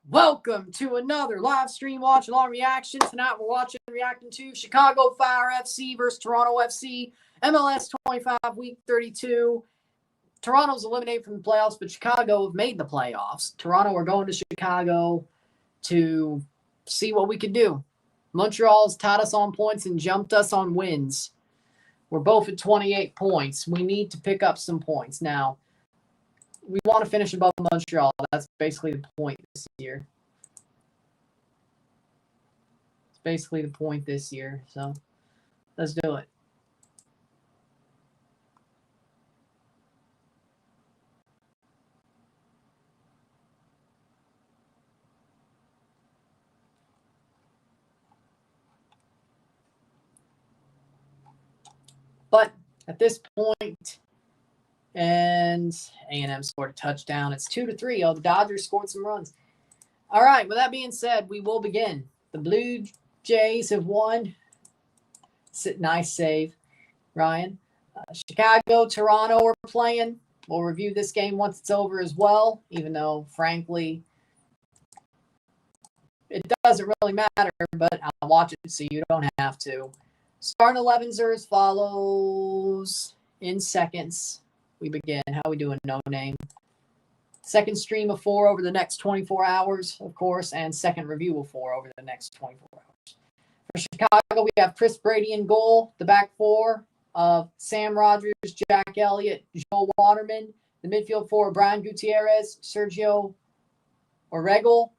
Welcome to another live stream watch-along reaction. Tonight we're reacting to Chicago Fire FC versus Toronto FC, MLS 25, Week 32. Toronto's eliminated from the playoffs, but Chicago have made the playoffs. Toronto are going to Chicago to see what we can do. Montreal's tied us on points and jumped us on wins. We're both at 28 points. We need to pick up some points now. We want to finish above Montreal. That's basically the point this year. It's basically the point this year. So let's do it. But at this point, and A&M scored a touchdown. It's 2-3. Oh, the Dodgers scored some runs. All right, with that being said, we will begin. The Blue Jays have won. Nice save, Ryan. Chicago, Toronto are playing. We'll review this game once it's over as well, even though, frankly, it doesn't really matter, but I'll watch it so you don't have to. Starting 11s are as follows. In seconds, we begin. How we doing? No name. Second stream of 4 over the next 24 hours, of course, and second review of 4 over the next 24 hours. For Chicago, we have Chris Brady in goal. The back four of Sam Rogers, Jack Elliott, Joel Waterman. The midfield four, Brian Gutierrez, Sergio Orregel,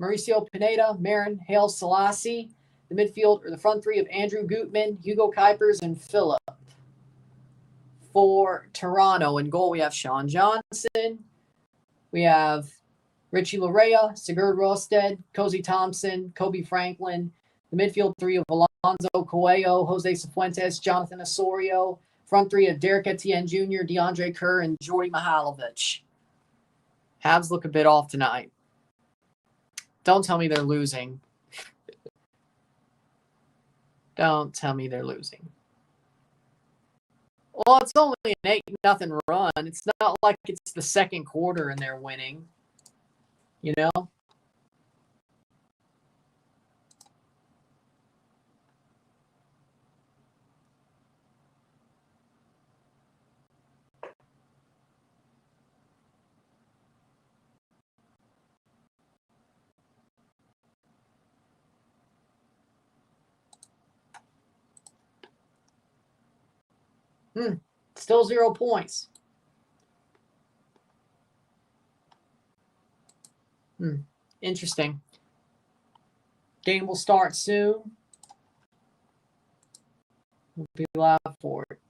Mauricio Pineda, Marin Hale Selassie. The midfield, or the front three of Andrew Gutman, Hugo Kuipers, and Phillip. For Toronto, in goal, we have Sean Johnson. We have Richie Larea, Sigurd Rosted, Cozy Thompson, Kobe Franklin. The midfield three of Alonso Coelho, Jose Cifuentes, Jonathan Osorio. Front three of Derek Etienne Jr., DeAndre Kerr, and Jordy Mihailovic. Habs look a bit off tonight. Don't tell me they're losing. Don't tell me they're losing. Well, it's only an 8-0 run. It's not like it's the second quarter and they're winning. You know? Still 0 points. Interesting. Game will start soon. We'll be live for it.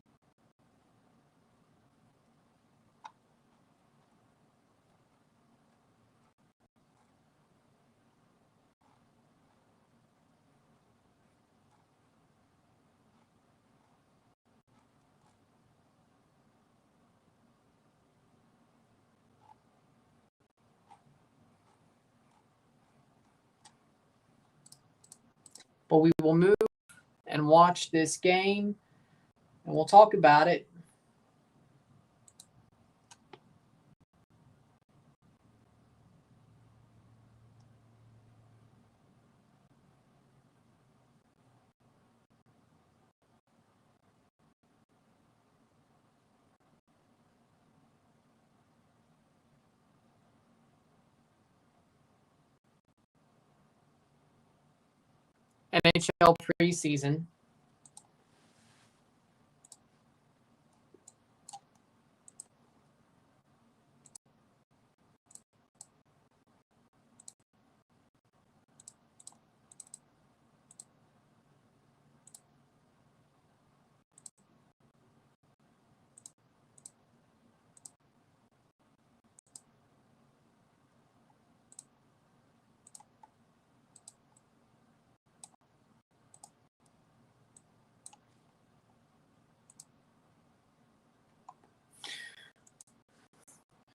But we will move and watch this game, and we'll talk about it. NHL preseason.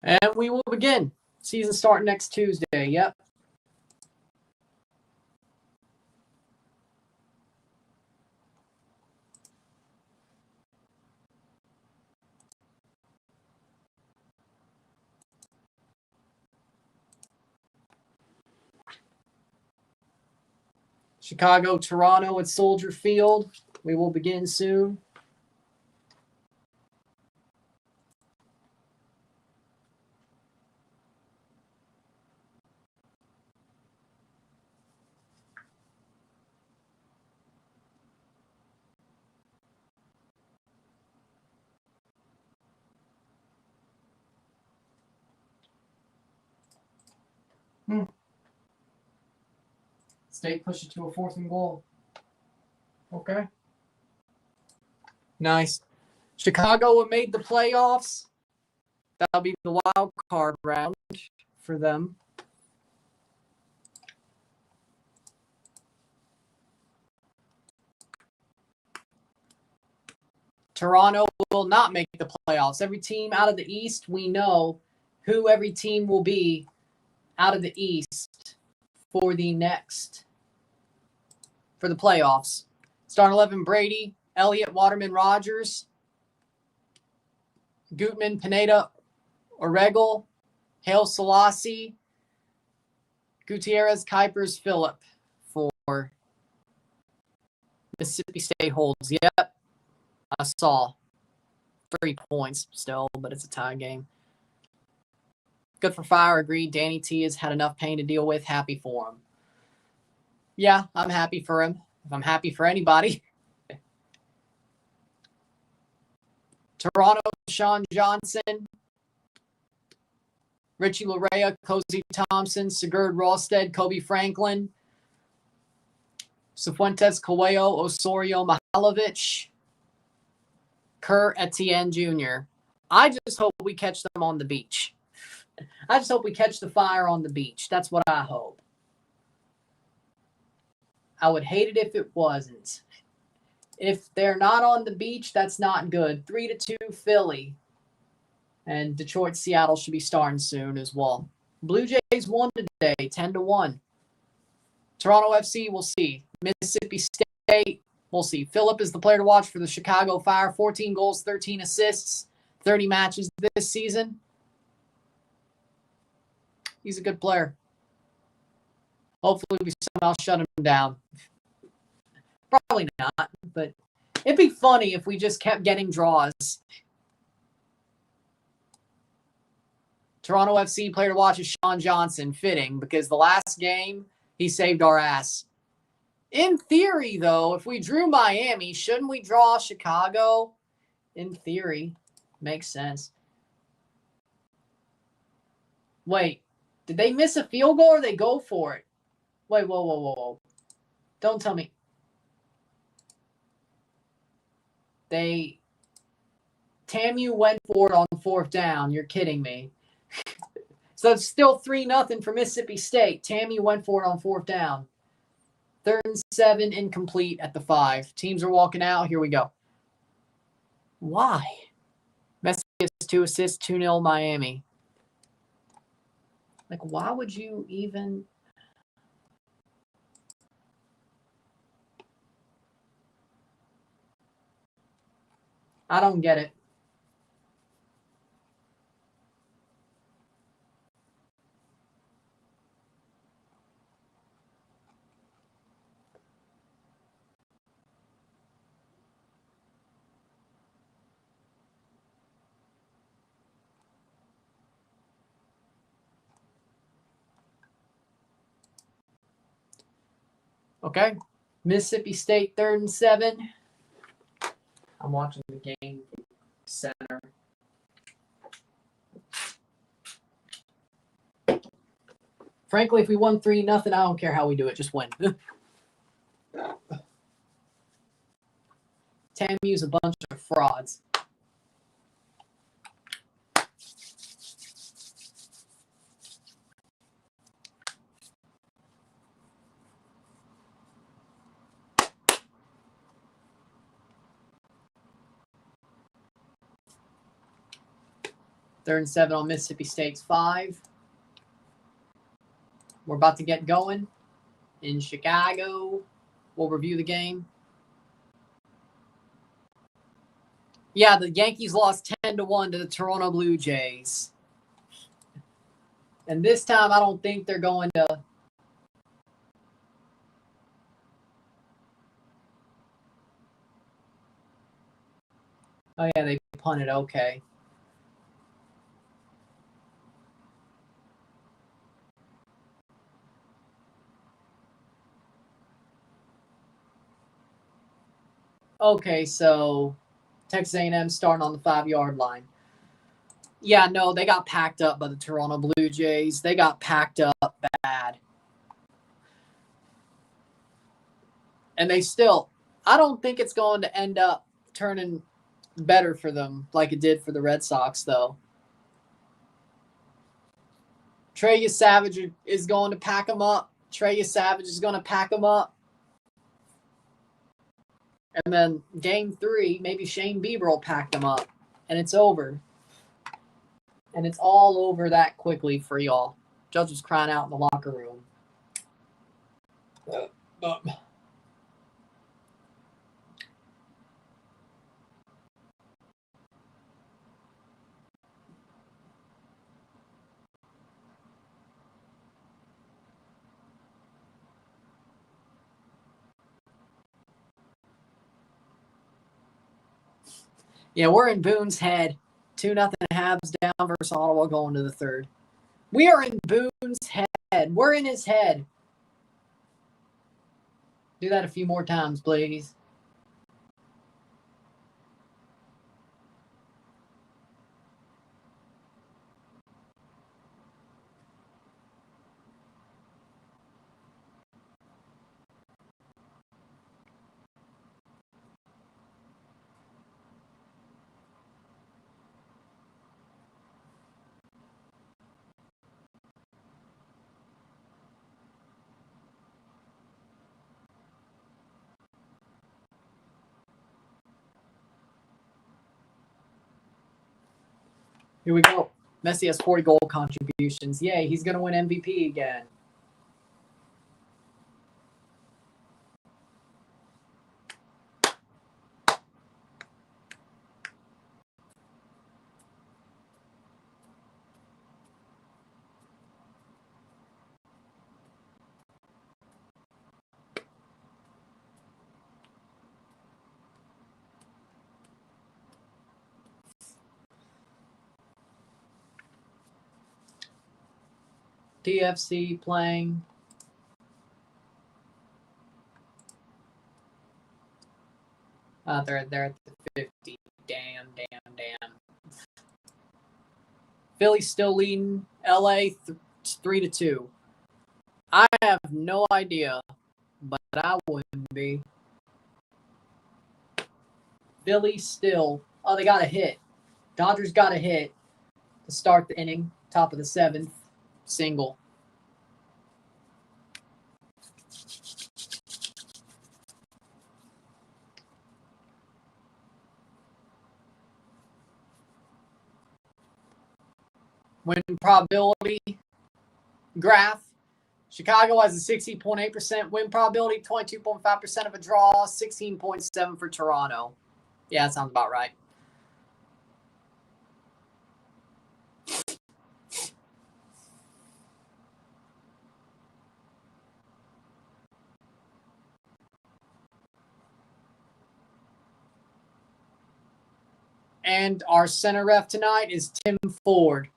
And we will begin. Season starting next Tuesday. Yep. Chicago, Toronto at Soldier Field. We will begin soon. State push it to a 4th and goal. Okay. Nice. Chicago made the playoffs. That'll be the wild card round for them. Toronto will not make the playoffs. Every team out of the East, we know who every team will be out of the East for the playoffs. Starting 11, Brady, Elliott, Waterman, Rogers, Gutman, Pineda, Oregel, Hale, Selassie, Gutierrez, Kuipers, Phillip for Mississippi State holds. Yep, I saw 3 points still, but it's a tie game. Good for Fire, agreed. Danny T has had enough pain to deal with. Happy for him. Yeah, I'm happy for him. If I'm happy for anybody. Toronto, Sean Johnson, Richie Larea, Cozy Thompson, Sigurd Ralsted, Kobe Franklin, Cifuentes, Coelho, Osorio, Mihailovic, Kerr Etienne Jr. I just hope we catch them on the beach. I just hope we catch the Fire on the beach. That's what I hope. I would hate it if it wasn't. If they're not on the beach, that's not good. 3-2 Philly. And Detroit, Seattle should be starting soon as well. Blue Jays won today, 10-1. Toronto FC, we'll see. Mississippi State, we'll see. Phillip is the player to watch for the Chicago Fire. 14 goals, 13 assists, 30 matches this season. He's a good player. Hopefully we somehow shut him down. Probably not, but it'd be funny if we just kept getting draws. Toronto FC player to watch is Sean Johnson, fitting, because the last game, he saved our ass. In theory, though, if we drew Miami, shouldn't we draw Chicago? In theory. Makes sense. Wait, did they miss a field goal or they go for it? Wait, whoa. Don't tell me. TAMU went for it on 4th down. You're kidding me. So it's still 3-0 for Mississippi State. TAMU went for it on 4th down. 3rd and 7, incomplete at the 5. Teams are walking out. Here we go. Why? Messi has 2 assists, 2-0 Miami. Like, why would you even... I don't get it. Okay. Mississippi State 3rd and 7. I'm watching the game center. Frankly, if we won 3-0, I don't care how we do it. Just win. TAMU's a bunch of frauds. Third and 7 on Mississippi State's 5. We're about to get going in Chicago. We'll review the game. Yeah, the Yankees lost 10-1 to the Toronto Blue Jays. And this time, I don't think they're going to Oh, yeah, they punted. Okay. Okay, so Texas A&M starting on the 5-yard line. Yeah, no, they got packed up by the Toronto Blue Jays. They got packed up bad. And they still, I don't think it's going to end up turning better for them like it did for the Red Sox, though. Trey Savage is going to pack them up. Trey Savage is going to pack them up. And then game 3, maybe Shane Bieber will pack them up. And it's over. And it's all over that quickly for y'all. Judge was crying out in the locker room. Yeah, we're in Boone's head. 2-0 Habs down versus Ottawa going to the 3rd. We are in Boone's head. We're in his head. Do that a few more times, please. Here we go. Messi has 40 goal contributions. Yay, he's going to win MVP again. TFC playing. They're at the 50. Damn. Philly's still leading LA 3-2. I have no idea, but I wouldn't be. Philly still. Oh, they got a hit. Dodgers got a hit to start the inning. Top of the 7th. Single. Win probability graph. Chicago has a 60.8% win probability, 22.5% of a draw, 16.7 for Toronto. Yeah, that sounds about right. And our center ref tonight is Tim Ford.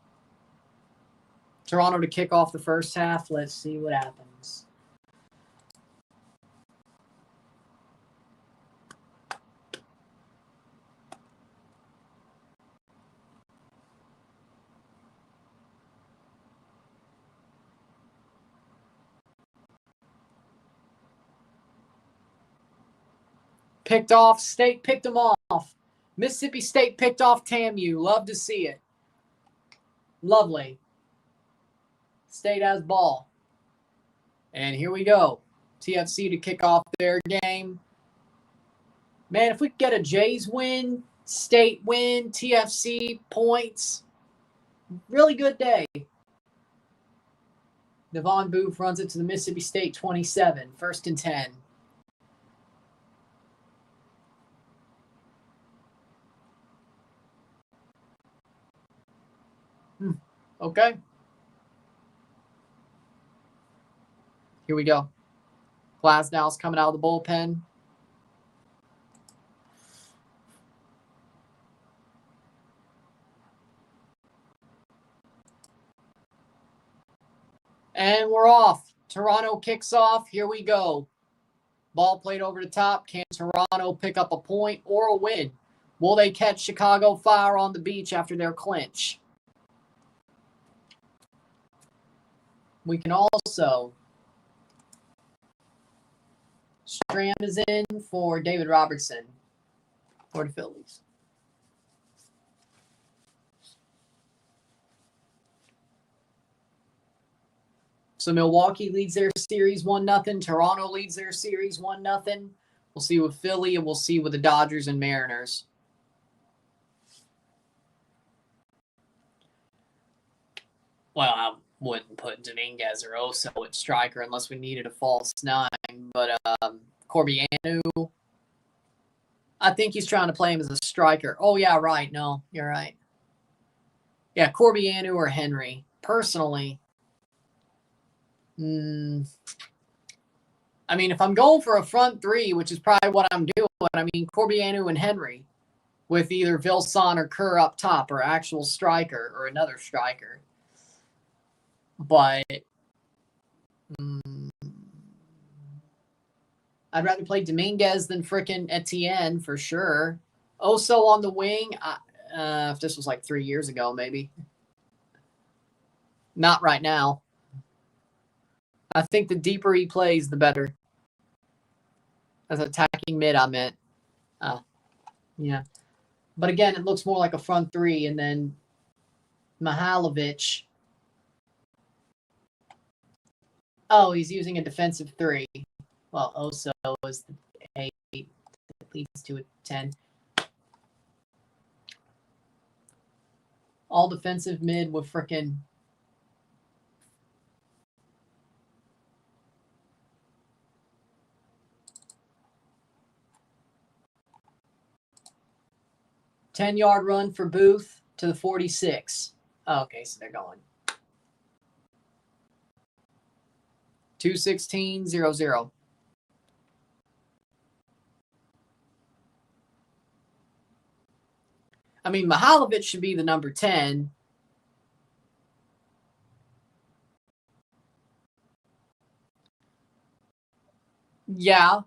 Toronto to kick off the first half. Let's see what happens. Picked off. State picked them off. Mississippi State picked off TAMU. Love to see it. Lovely. State has ball. And here we go. TFC to kick off their game. Man, if we could get a Jays win, State win, TFC points, really good day. Devon Booth runs it to the Mississippi State 27, 1st and 10. Okay. Here we go. Glasnow's coming out of the bullpen. And we're off. Toronto kicks off. Here we go. Ball played over the top. Can Toronto pick up a point or a win? Will they catch Chicago Fire on the beach after their clinch? We can also... Stram is in for David Robertson for the Phillies. So Milwaukee leads their series 1-0. Toronto leads their series 1-0. We'll see with Philly, and we'll see with the Dodgers and Mariners. Well, I wouldn't put Dominguez or Oso at striker unless we needed a false nine. But Corbianu, I think he's trying to play him as a striker. Oh, yeah, right. No, you're right. Yeah, Corbianu or Henry. Personally, I mean, if I'm going for a front three, which is probably what I'm doing, I mean, Corbianu and Henry with either Vilson or Kerr up top or actual striker or another striker. But I'd rather play Dominguez than frickin' Etienne for sure. Oso on the wing, if this was like 3 years ago, maybe. Not right now. I think the deeper he plays, the better. As attacking mid, I meant. Yeah. But again, it looks more like a front three, and then Mihailovic. Oh, he's using a defensive three. Well, Oso is the 8. That leads to a 10. All defensive mid with frickin' $10-yard run for Booth to the 46. Oh, okay, so they're going. 2:16:00. I mean, Mihailovic should be the number 10. Yeah.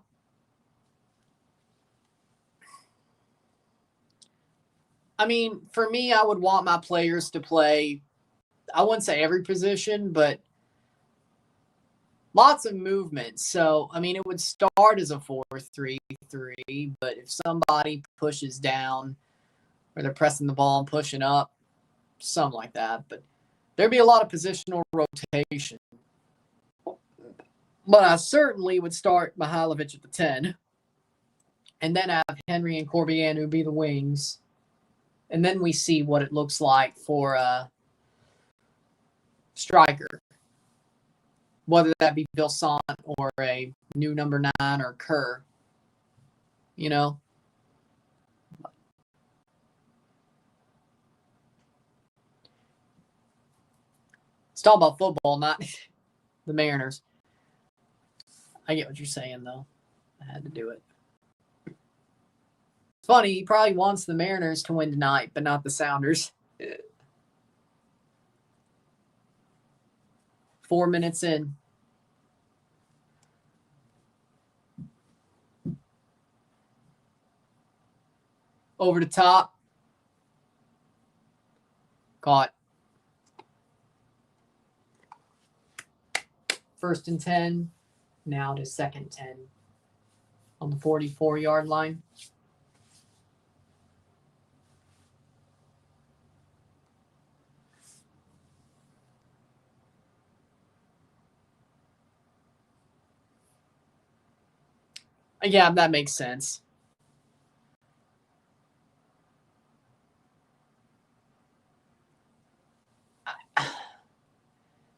I mean, for me, I would want my players to play, I wouldn't say every position, but lots of movement. So, I mean, it would start as a 4-3-3, but if somebody pushes down or they're pressing the ball and pushing up, something like that. But there'd be a lot of positional rotation. But I certainly would start Mihailovic at the 10 and then have Henry and Corbianu be the wings. And then we see what it looks like for a striker. Whether that be Vilson or a new number 9 or Kerr. You know? It's all about football, not the Mariners. I get what you're saying, though. I had to do it. It's funny, he probably wants the Mariners to win tonight, but not the Sounders. 4 minutes in. Over the top. Caught. 1st and 10. Now to 2nd 10 on the 44-yard line. Yeah, that makes sense.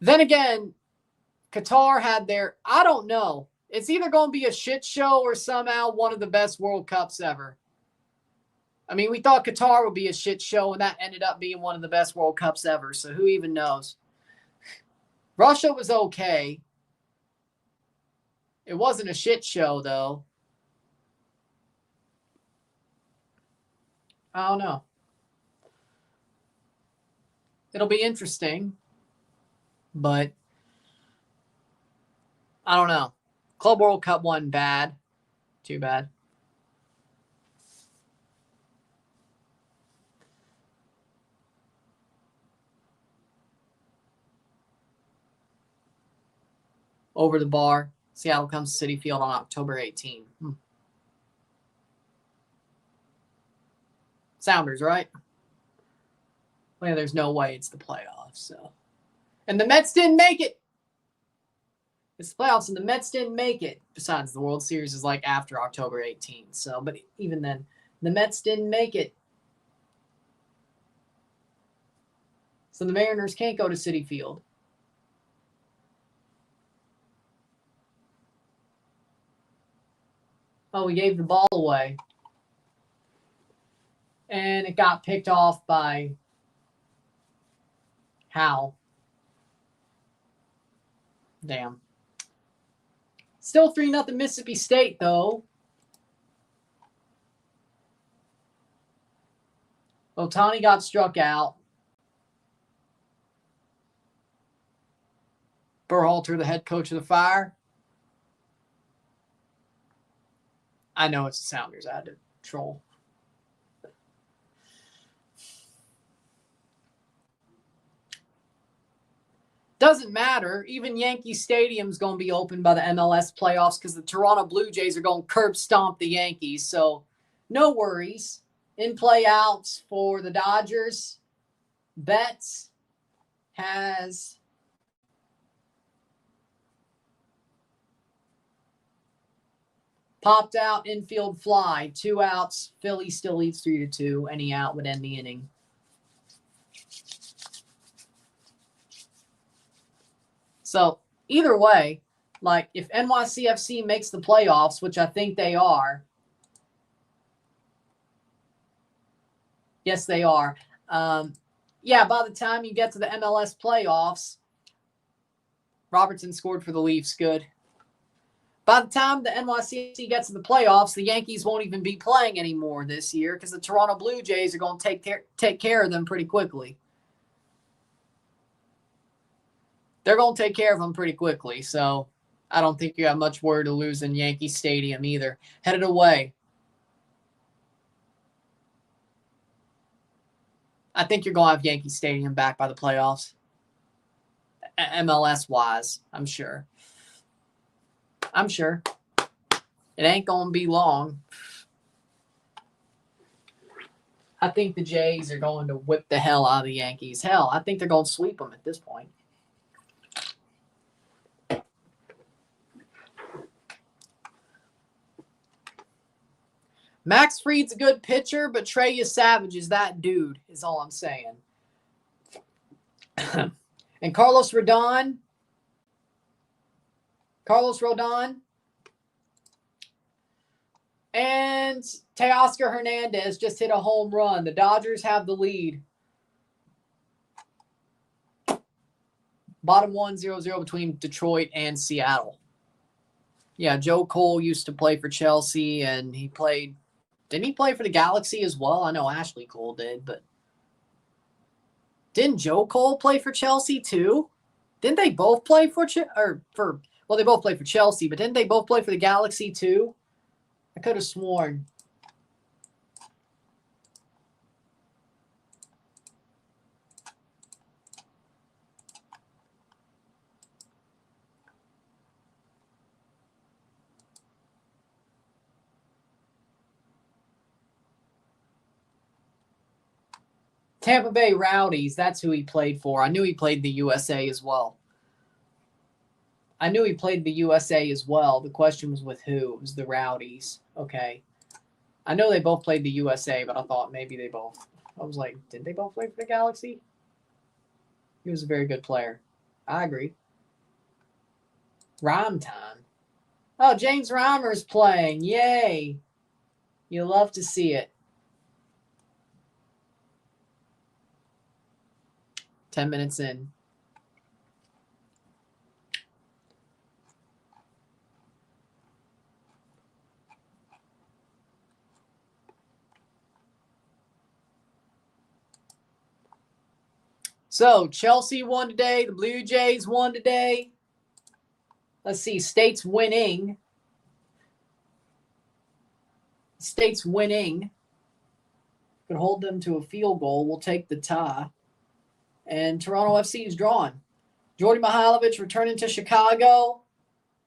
Then again, Qatar had their, I don't know. It's either going to be a shit show or somehow one of the best World Cups ever. I mean, we thought Qatar would be a shit show, and that ended up being one of the best World Cups ever. So who even knows? Russia was okay. It wasn't a shit show, though. I don't know. It'll be interesting. But I don't know. Club World Cup won bad. Too bad. Over the bar. Seattle comes to Citi Field on October 18. Sounders, right? Well, there's no way it's the playoffs. So, and the Mets didn't make it. It's the playoffs, and the Mets didn't make it. Besides, the World Series is like after October 18th. So, but even then, the Mets didn't make it. So the Mariners can't go to Citi Field. Oh, we gave the ball away. And it got picked off by Hal. Damn. Still 3-0 Mississippi State, though. Ohtani got struck out. Berhalter, the head coach of the Fire. I know it's the Sounders. I had to troll. Doesn't matter. Even Yankee Stadium's going to be open by the MLS playoffs because the Toronto Blue Jays are going to curb stomp the Yankees. So no worries. In-play outs for the Dodgers. Betts has popped out infield fly. 2 outs. Philly still leads 3-2. Any out would end the inning. So either way, like if NYCFC makes the playoffs, which I think they are. Yes, they are. Yeah, by the time you get to the MLS playoffs, Robertson scored for the Leafs. Good. By the time the NYCFC gets to the playoffs, the Yankees won't even be playing anymore this year because the Toronto Blue Jays are going to take care of them pretty quickly. They're going to take care of them pretty quickly. So I don't think you have much worry to lose in Yankee Stadium either. Headed away. I think you're going to have Yankee Stadium back by the playoffs. MLS-wise, I'm sure. I'm sure. It ain't going to be long. I think the Jays are going to whip the hell out of the Yankees. Hell, I think they're going to sweep them at this point. Max Fried's a good pitcher, but Trey Savage is that dude, is all I'm saying. And Carlos Rodon and Teoscar Hernandez just hit a home run. The Dodgers have the lead. Bottom 1-0-0 between Detroit and Seattle. Yeah, Joe Cole used to play for Chelsea, and he played. Didn't he play for the Galaxy as well? I know Ashley Cole did, but didn't Joe Cole play for Chelsea too? Didn't they both play they both played for Chelsea, but didn't they both play for the Galaxy too? I could have sworn. Tampa Bay Rowdies, that's who he played for. I knew he played the USA as well. The question was with who? It was the Rowdies. Okay. I know they both played the USA, but I thought maybe they both. I was like, did they both play for the Galaxy? He was a very good player. I agree. Rhyme time. Oh, James Reimer's playing. Yay. You love to see it. 10 minutes in. So, Chelsea won today. The Blue Jays won today. Let's see. State's winning. State's winning. Could hold them to a field goal. We'll take the tie. And Toronto FC is drawn. Jordy Mihailovic returning to Chicago.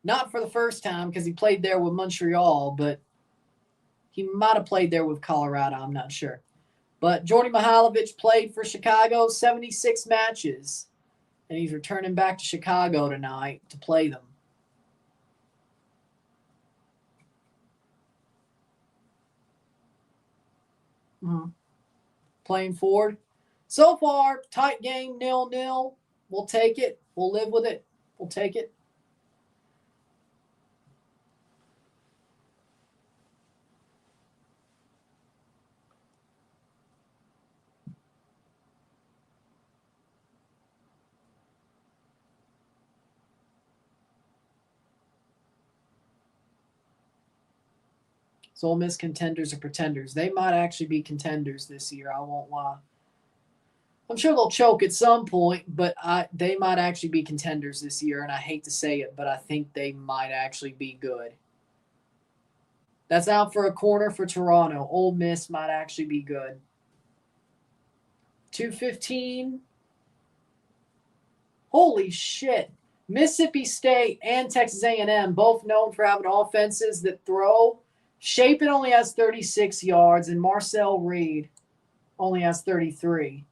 Not for the first time because he played there with Montreal, but he might have played there with Colorado. I'm not sure. But Jordy Mihailovic played for Chicago 76 matches. And he's returning back to Chicago tonight to play them. Playing forward. So far, tight game, 0-0. We'll take it. We'll live with it. We'll take it. So Ole Miss contenders or pretenders. They might actually be contenders this year. I won't lie. I'm sure they'll choke at some point, but they might actually be contenders this year. And I hate to say it, but I think they might actually be good. That's out for a corner for Toronto. Ole Miss might actually be good. 2:15. Holy shit. Mississippi State and Texas A&M, both known for having offenses that throw. Shapen only has 36 yards, and Marcel Reed only has 33.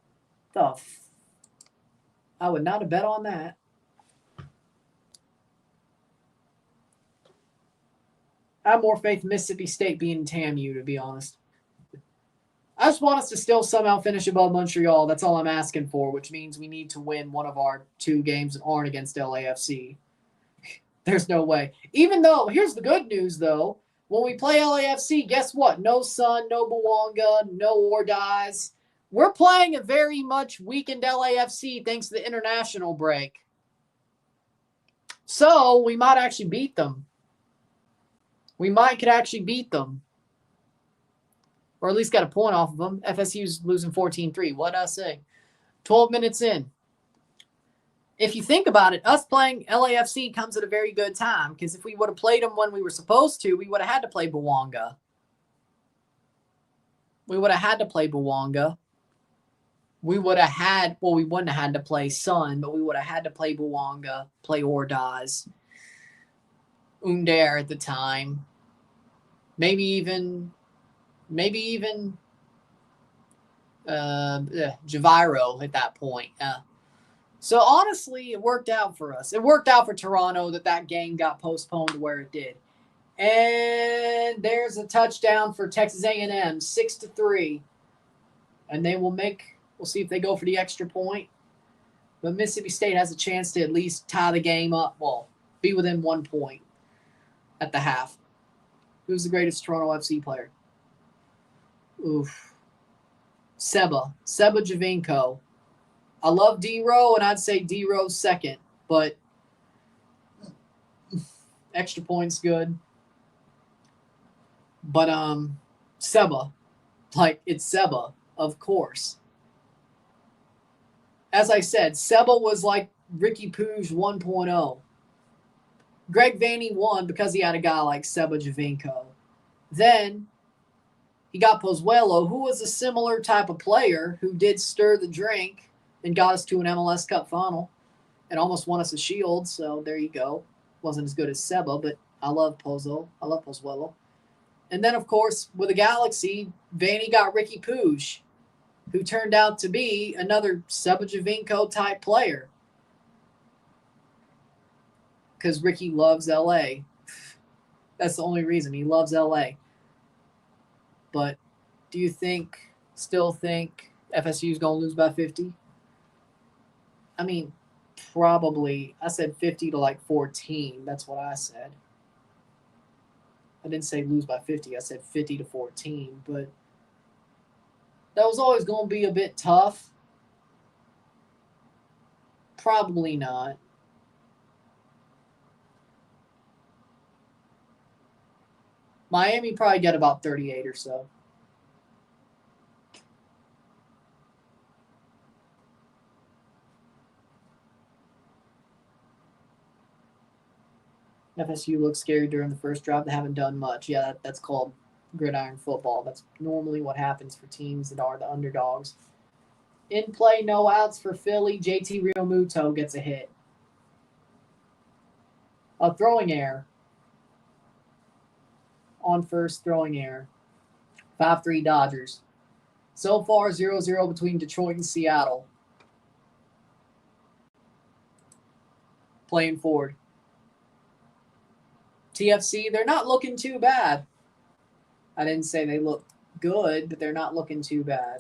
I would not have bet on that. I have more faith in Mississippi State being TAMU, to be honest. I just want us to still somehow finish above Montreal. That's all I'm asking for, which means we need to win one of our 2 games that aren't against LAFC. There's no way. Even though, here's the good news, though. When we play LAFC, guess what? No Sun, no Bawanga, no Or Dies. We're playing a very much weakened LAFC thanks to the international break. So we might actually beat them. Could actually beat them. Or at least got a point off of them. FSU's losing 14-3. What'd I say? 12 minutes in. If you think about it, us playing LAFC comes at a very good time because if we would have played them when we were supposed to, we would have had to play Bawanga. We wouldn't have had to play Sun, but we would have had to play Bawanga, play Ordaz, Under at the time. Maybe even Javiro at that point. So honestly, it worked out for us. It worked out for Toronto that game got postponed to where it did. And there's a touchdown for Texas A&M, 6-3. And they will we'll see if they go for the extra point. But Mississippi State has a chance to at least tie the game up. Well, be within 1 point at the half. Who's the greatest Toronto FC player? Oof. Seba Javinko. I love D-Row, and I'd say D-Row's second, but extra point's good. But Seba, it's Seba, of course. As I said, Seba was like Ricky Pooge 1.0. Greg Vaney won because he had a guy like Seba Javinko. Then he got Pozuelo, who was a similar type of player who did stir the drink and got us to an MLS Cup final and almost won us a shield. So there you go. Wasn't as good as Seba, but I love Pozuelo. And then, of course, with the Galaxy, Vaney got Ricky Pooge, who turned out to be another Seba Javinko type player. Because Ricky loves LA. That's the only reason. He loves LA. But do you still think FSU is going to lose by 50? I mean, probably. I said 50 to 14. That's what I said. I didn't say lose by 50. I said 50 to 14. But that was always going to be a bit tough. Probably not. Miami probably got about 38 or so. FSU looked scary during the first drive. They haven't done much. Yeah, that's called gridiron football. That's normally what happens for teams that are the underdogs. In play, no outs for Philly. JT Realmuto gets a hit. A throwing error. On first, throwing error. 5-3 Dodgers. So far, 0-0 between Detroit and Seattle. Playing forward. TFC, they're not looking too bad. I didn't say they look good, but they're not looking too bad.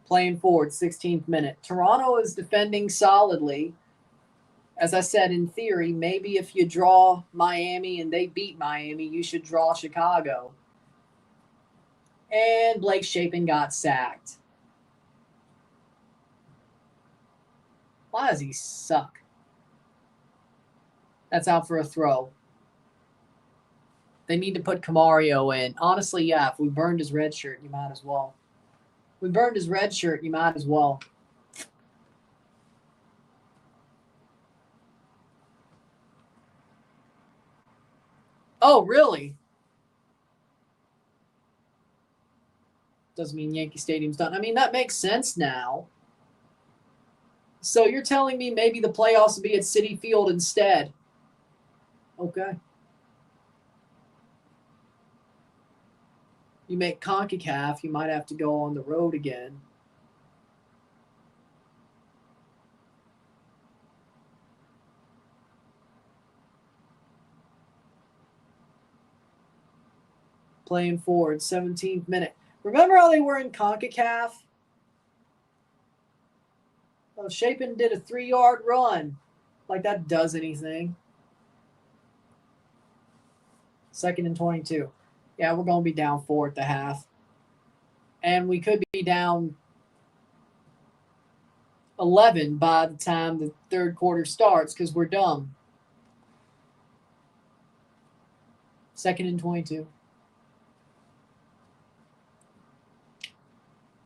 Playing forward, 16th minute. Toronto is defending solidly. As I said, in theory, maybe if you draw Miami and they beat Miami, you should draw Chicago. And Blake Shapen got sacked. Why does he suck? That's out for a throw. They need to put Camario in. Honestly, yeah, if we burned his red shirt, you might as well. We burned his red shirt, you might as well. Oh, really? Doesn't mean Yankee Stadium's done. I mean, that makes sense now. So you're telling me maybe the playoffs will be at Citi Field instead? Okay. You make CONCACAF, you might have to go on the road again. Playing forward, 17th minute. Remember how they were in CONCACAF? Oh, Shapen did a 3-yard run. Like that does anything. 2nd and 22. Yeah, we're going to be down 4 at the half. And we could be down 11 by the time the third quarter starts because we're dumb. 2nd and 22.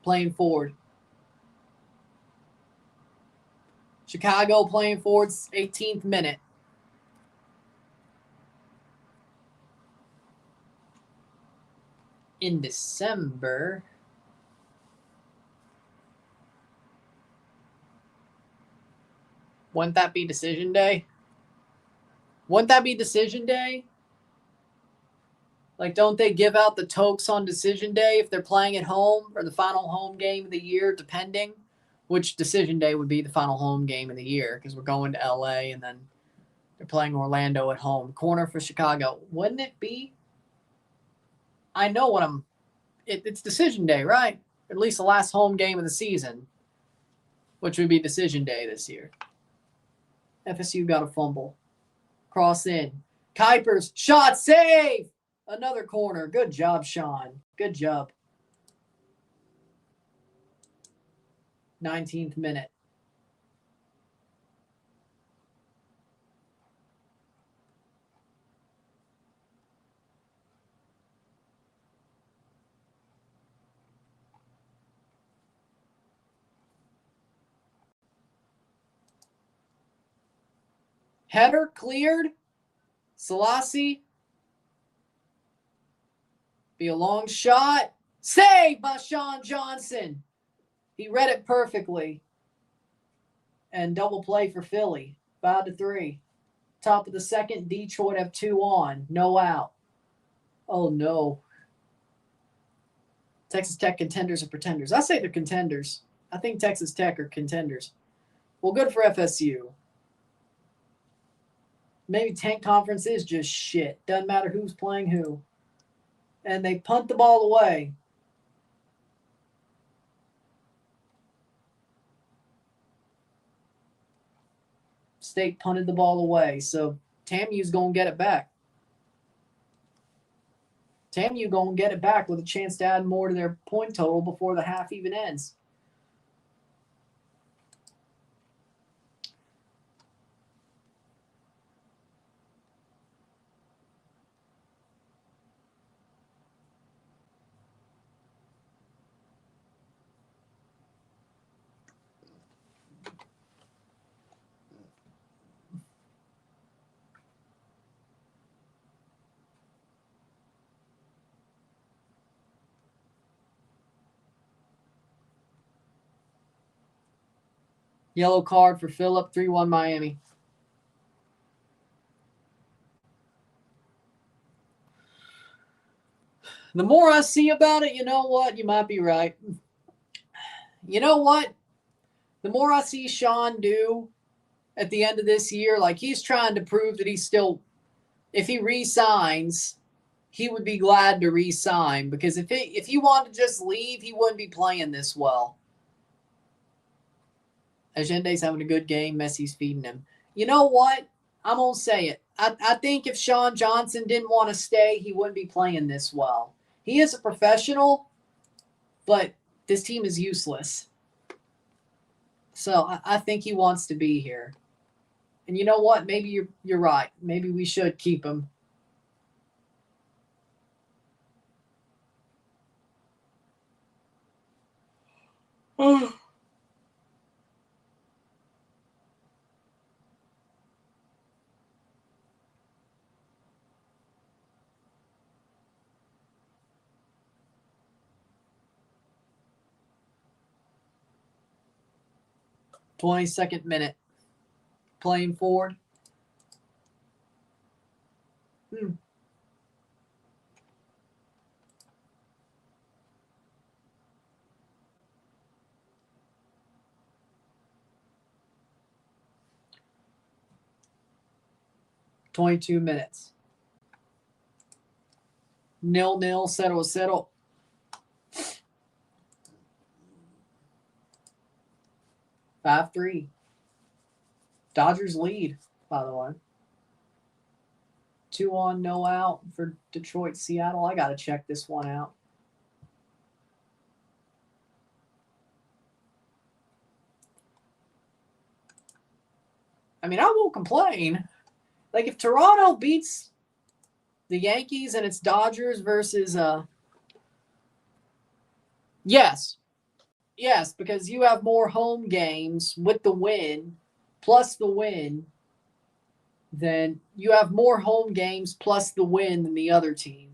Playing forward. Chicago playing forward, 18th minute. In December. Wouldn't that be decision day? Wouldn't that be decision day? Like, don't they give out the tokes on decision day if they're playing at home or the final home game of the year, depending? Which decision day would be the final home game of the year because we're going to LA and then they're playing Orlando at home. Corner for Chicago. Wouldn't it be? I know what I'm... It's decision day, right? At least the last home game of the season, which would be decision day this year. FSU got a fumble. Cross in. Kuipers, shot, save! Another corner. Good job, Sean. Good job. 19th minute. Header cleared. Selassie. Be a long shot. Saved by Sean Johnson. He read it perfectly. And double play for Philly. 5-3. Top of the second, Detroit have 2 on. No out. Oh, no. Texas Tech contenders or pretenders? I say they're contenders. I think Texas Tech are contenders. Well, good for FSU. Maybe Tank Conference is just shit. Doesn't matter who's playing who. And they punt the ball away. State punted the ball away. So TAMU's going to get it back. TAMU going to get it back with a chance to add more to their point total before the half even ends. Yellow card for Phillip, 3-1 Miami. The more I see about it, you know what? You might be right. You know what? The more I see Sean do at the end of this year, like he's trying to prove that he's still, if he re-signs, he would be glad to re-sign, because if he wanted to just leave, he wouldn't be playing this well. Agende's having a good game. Messi's feeding him. You know what? I'm going to say it. I think if Sean Johnson didn't want to stay, he wouldn't be playing this well. He is a professional, but this team is useless. So I think he wants to be here. And you know what? Maybe you're right. Maybe we should keep him. Oh. 22nd minute. Playing forward. 22 minutes. 0-0, 0-0. Five 3. Dodgers lead, by the way. 2 on, no out for Detroit, Seattle. I got to check this one out. I mean, I won't complain. Like, if Toronto beats the Yankees and it's Dodgers versus yes, because you have more home games with the win, plus the win, then you have more home games plus the win than the other team.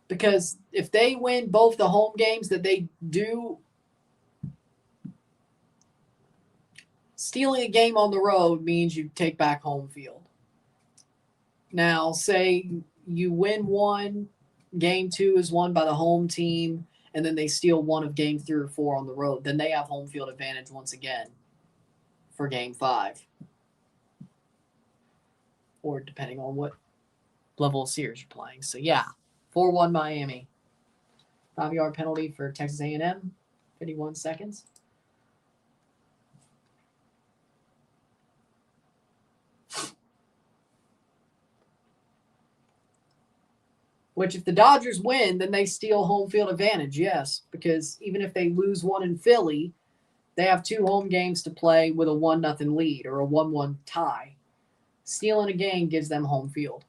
Because if they win both the home games that they do, stealing a game on the road means you take back home field. Now, say you win one, game 2 is won by the home team, and then they steal one of game 3 or 4 on the road. Then they have home field advantage once again for game 5. Or depending on what level of series you're playing. So, yeah, 4-1 Miami. 5-yard penalty for Texas A&M, 51 seconds. Which, if the Dodgers win, then they steal home field advantage, yes. Because even if they lose one in Philly, they have 2 home games to play with a 1-0 lead or a 1-1 tie. Stealing a game gives them home field.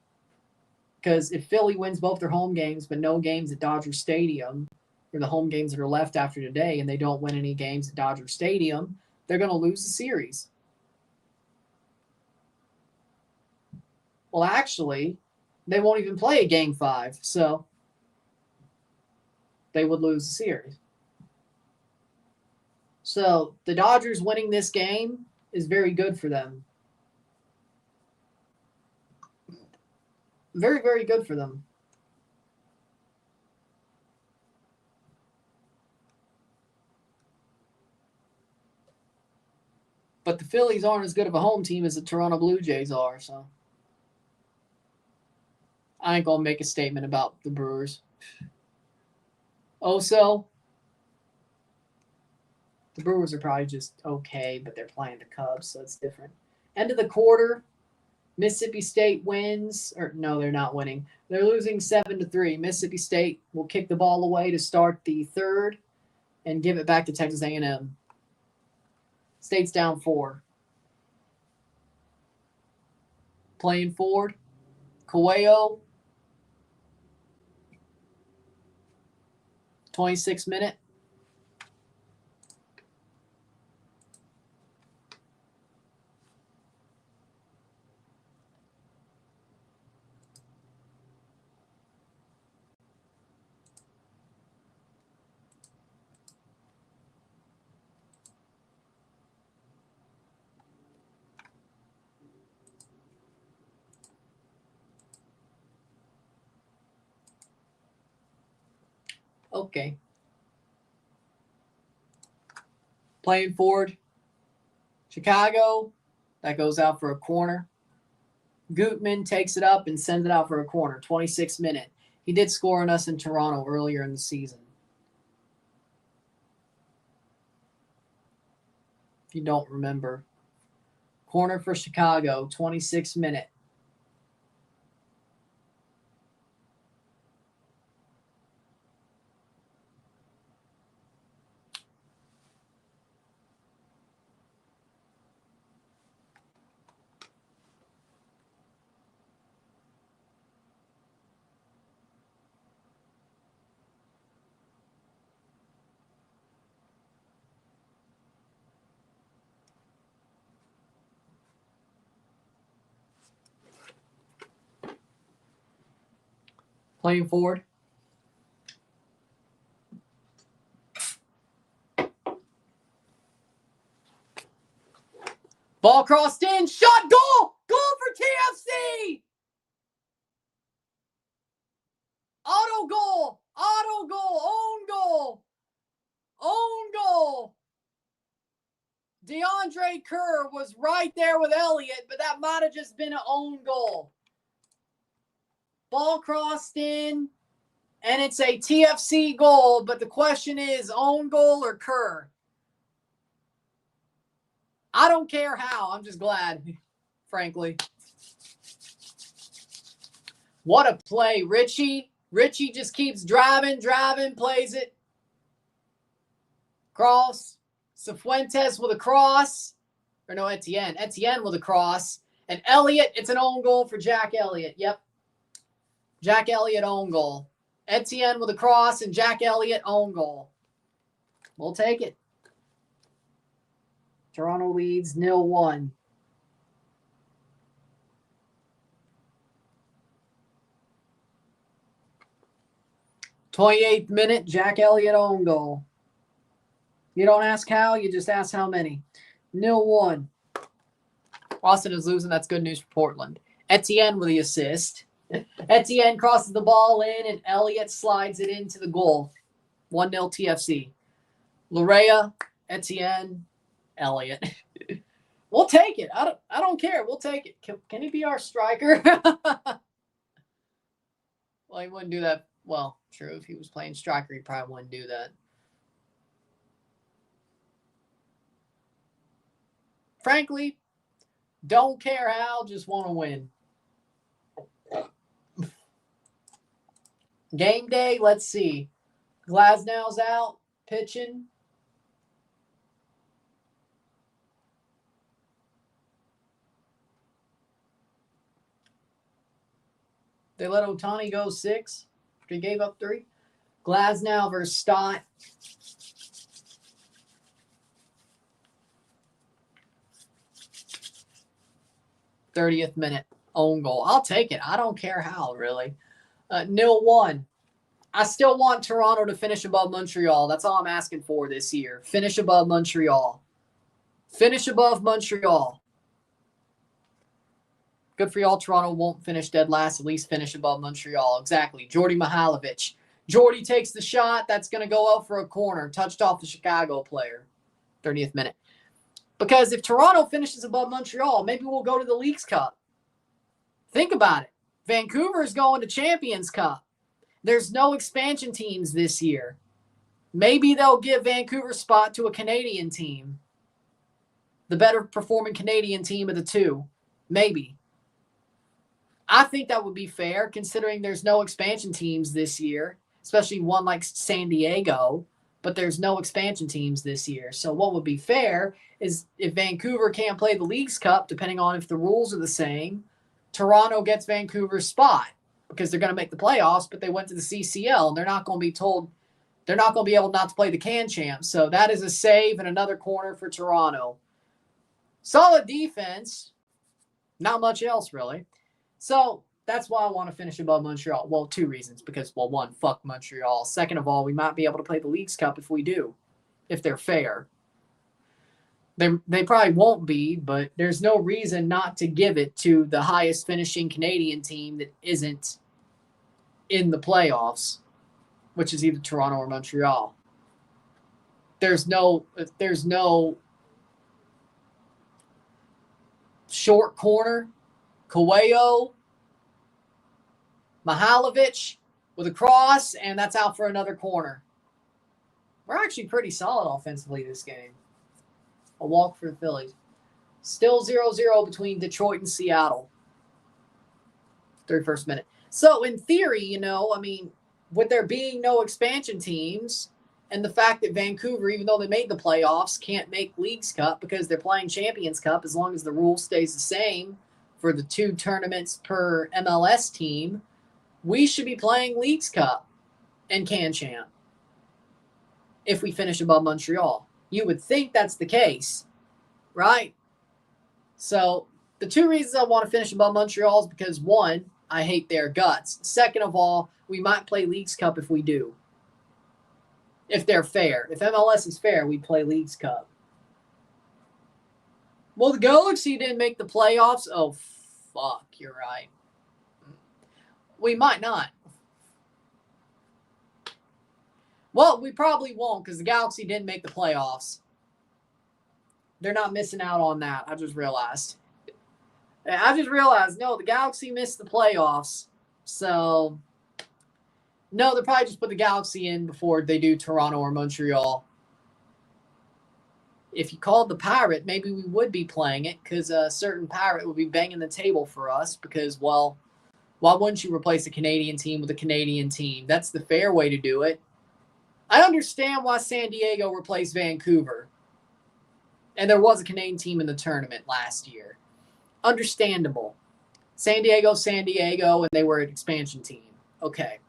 Because if Philly wins both their home games but no games at Dodger Stadium, or the home games that are left after today, and they don't win any games at Dodger Stadium, they're going to lose the series. Well, actually, they won't even play a game 5, so they would lose the series. So the Dodgers winning this game is very good for them. Very, very good for them. But the Phillies aren't as good of a home team as the Toronto Blue Jays are, so I ain't going to make a statement about the Brewers. Oso, the Brewers are probably just okay, but they're playing the Cubs, so it's different. End of the quarter, Mississippi State wins, or no, they're not winning. They're losing 7-3. Mississippi State will kick the ball away to start the third and give it back to Texas A&M. State's down 4. Playing forward, Coelho, 26 minute. Okay. Playing forward, Chicago, that goes out for a corner. Gutman takes it up and sends it out for a corner, 26 minute. He did score on us in Toronto earlier in the season. If you don't remember. Corner for Chicago, 26 minute. Playing forward. Ball crossed in. Shot. Goal. Goal for TFC. Auto goal. Auto goal. Own goal. Own goal. DeAndre Kerr was right there with Elliott, but that might have just been an own goal. Ball crossed in, and it's a TFC goal, but the question is own goal or Kerr? I don't care how. I'm just glad, frankly. What a play. Richie just keeps driving, plays it. Cross. Cifuentes with a cross. Or no, Etienne. Etienne with a cross. And Elliott, it's an own goal for Jack Elliott. Yep. Jack Elliott own goal. Etienne with a cross and Jack Elliott own goal. We'll take it. Toronto leads 0-1. '28th minute, Jack Elliott own goal. You don't ask how, you just ask how many. 0-1. Austin is losing. That's good news for Portland. Etienne with the assist. Etienne crosses the ball in, and Elliott slides it into the goal. 1-0 TFC. Larea, Etienne, Elliott. We'll take it. I don't care. We'll take it. Can he be our striker? Well, he wouldn't do that. Well, true. If he was playing striker, he probably wouldn't do that. Frankly, don't care how, just want to win. Game day, let's see. Glasnow's out, pitching. They let Ohtani go 6 after he gave up 3. Glasnow versus Stott. '30th minute, own goal. I'll take it. I don't care how, really. 0-1. I still want Toronto to finish above Montreal. That's all I'm asking for this year. Finish above Montreal. Finish above Montreal. Good for y'all. Toronto won't finish dead last. At least finish above Montreal. Exactly. Jordy Mihailovic. Jordy takes the shot. That's going to go out for a corner. Touched off the Chicago player. 30th minute. Because if Toronto finishes above Montreal, maybe we'll go to the Leagues Cup. Think about it. Vancouver is going to Champions Cup. There's no expansion teams this year. Maybe they'll give Vancouver's spot to a Canadian team. The better performing Canadian team of the two. Maybe. I think that would be fair considering there's no expansion teams this year, especially one like San Diego, but there's no expansion teams this year. So what would be fair is if Vancouver can't play the Leagues Cup, depending on if the rules are the same, Toronto gets Vancouver's spot because they're going to make the playoffs, but they went to the CCL and they're not going to be told they're not going to be able not to play the Can Champs. So that is a save in another corner for Toronto. Solid defense. Not much else, really. So that's why I want to finish above Montreal. Well, two reasons. Because, well, one, fuck Montreal. Second of all, we might be able to play the Leagues Cup if we do, if they're fair. They probably won't be, but there's no reason not to give it to the highest finishing Canadian team that isn't in the playoffs, which is either Toronto or Montreal. There's no short corner. Coelho, Mihailovic with a cross, and that's out for another corner. We're actually pretty solid offensively this game. A walk for the Phillies. Still 0-0 between Detroit and Seattle. 31st minute. So in theory, with there being no expansion teams and the fact that Vancouver, even though they made the playoffs, can't make Leagues Cup because they're playing Champions Cup as long as the rule stays the same for the 2 tournaments per MLS team, we should be playing Leagues Cup and Can Champ if we finish above Montreal. You would think that's the case, right? So the 2 reasons I want to finish above Montreal is because, one, I hate their guts. Second of all, we might play Leagues Cup if we do. If they're fair. If MLS is fair, we play Leagues Cup. Well, the Galaxy didn't make the playoffs. Oh, fuck, you're right. We might not. Well, we probably won't because the Galaxy didn't make the playoffs. They're not missing out on that. I just realized. No, the Galaxy missed the playoffs. So, no, they'll probably just put the Galaxy in before they do Toronto or Montreal. If you called the Pirate, maybe we would be playing it because a certain Pirate would be banging the table for us because, well, why wouldn't you replace a Canadian team with a Canadian team? That's the fair way to do it. I understand why San Diego replaced Vancouver. And there was a Canadian team in the tournament last year. Understandable. San Diego, and they were an expansion team. Okay.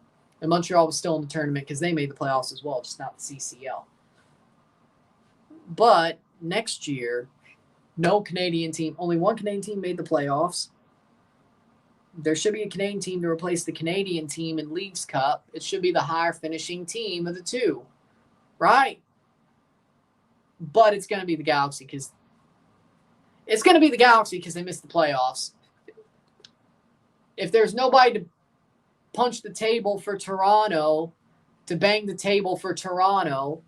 And Montreal was still in the tournament because they made the playoffs as well, just not the CCL. But next year, no Canadian team, only one Canadian team made the playoffs. There should be a Canadian team to replace the Canadian team in Leagues Cup. It should be the higher finishing team of the 2, right? But it's going to be the Galaxy because they missed the playoffs. If there's nobody to punch the table for Toronto, to bang the table for Toronto,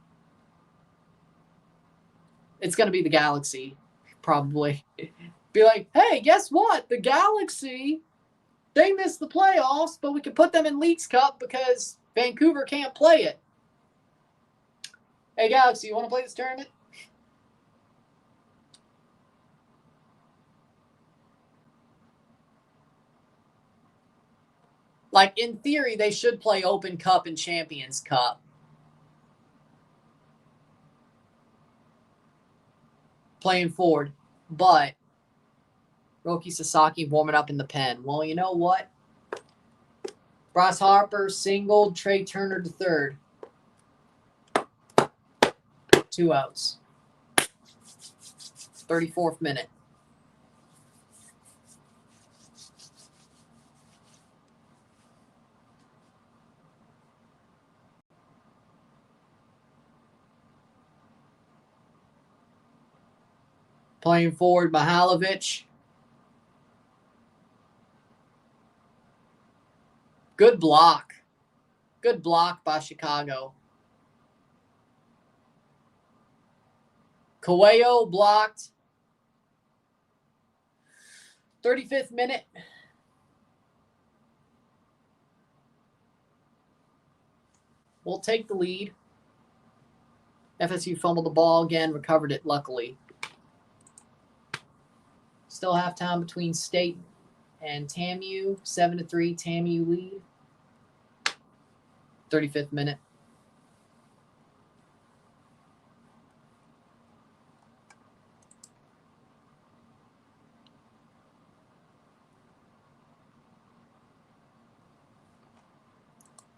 it's going to be the Galaxy, probably. Be like, hey, guess what? The Galaxy, they missed the playoffs, but we can put them in Leagues Cup because Vancouver can't play it. Hey, Galaxy, you want to play this tournament? Like, in theory, they should play Open Cup and Champions Cup. Playing forward. But Roki Sasaki warming up in the pen. Well, you know what? Bryce Harper singled, Trey Turner to third. 2 outs. 34th minute. Playing forward, Mihailovic. Good block. Good block by Chicago. Coelho blocked. 35th minute. We'll take the lead. FSU fumbled the ball again, recovered it luckily. Still halftime between State and TAMU, 7-3, TAMU lead. 35th minute.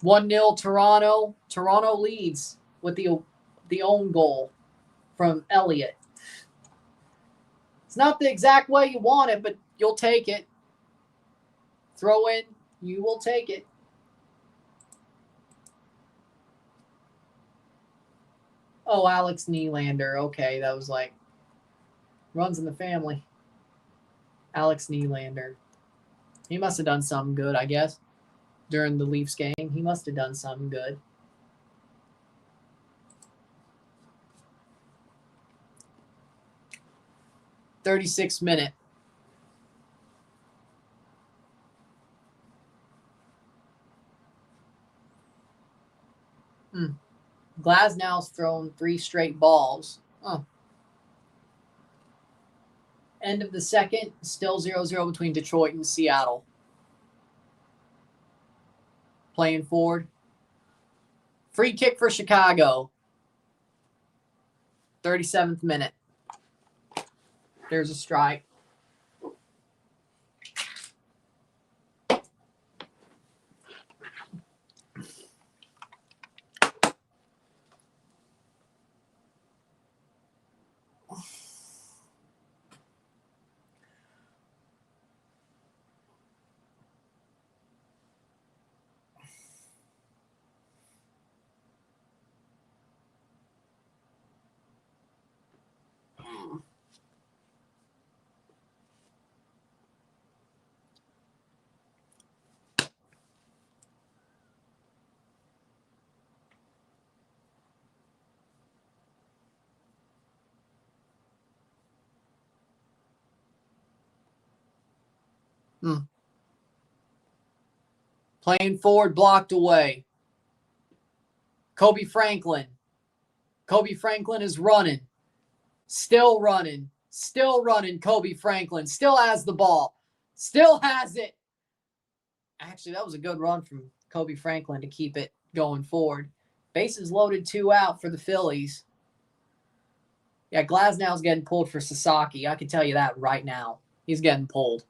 One 0 Toronto. Toronto leads with the own goal from Elliott. It's not the exact way you want it, but you'll take it. Throw in, you will take it. Oh, Alex Nylander. Okay, that was like runs in the family. Alex Nylander. He must have done something good, I guess, during the Leafs game. He must have done something good. .36th minute. Glasnow's thrown 3 straight balls. Oh. End of the second, still 0-0 between Detroit and Seattle. Playing forward. Free kick for Chicago. 37th minute. There's a strike. Playing forward, blocked away. Kobe Franklin. Kobe Franklin is running. Still running. Still running. Kobe Franklin still has the ball. Still has it. Actually, that was a good run from Kobe Franklin to keep it going forward. Bases loaded, 2 out for the Phillies. Yeah, Glasnow's getting pulled for Sasaki. I can tell you that right now. He's getting pulled.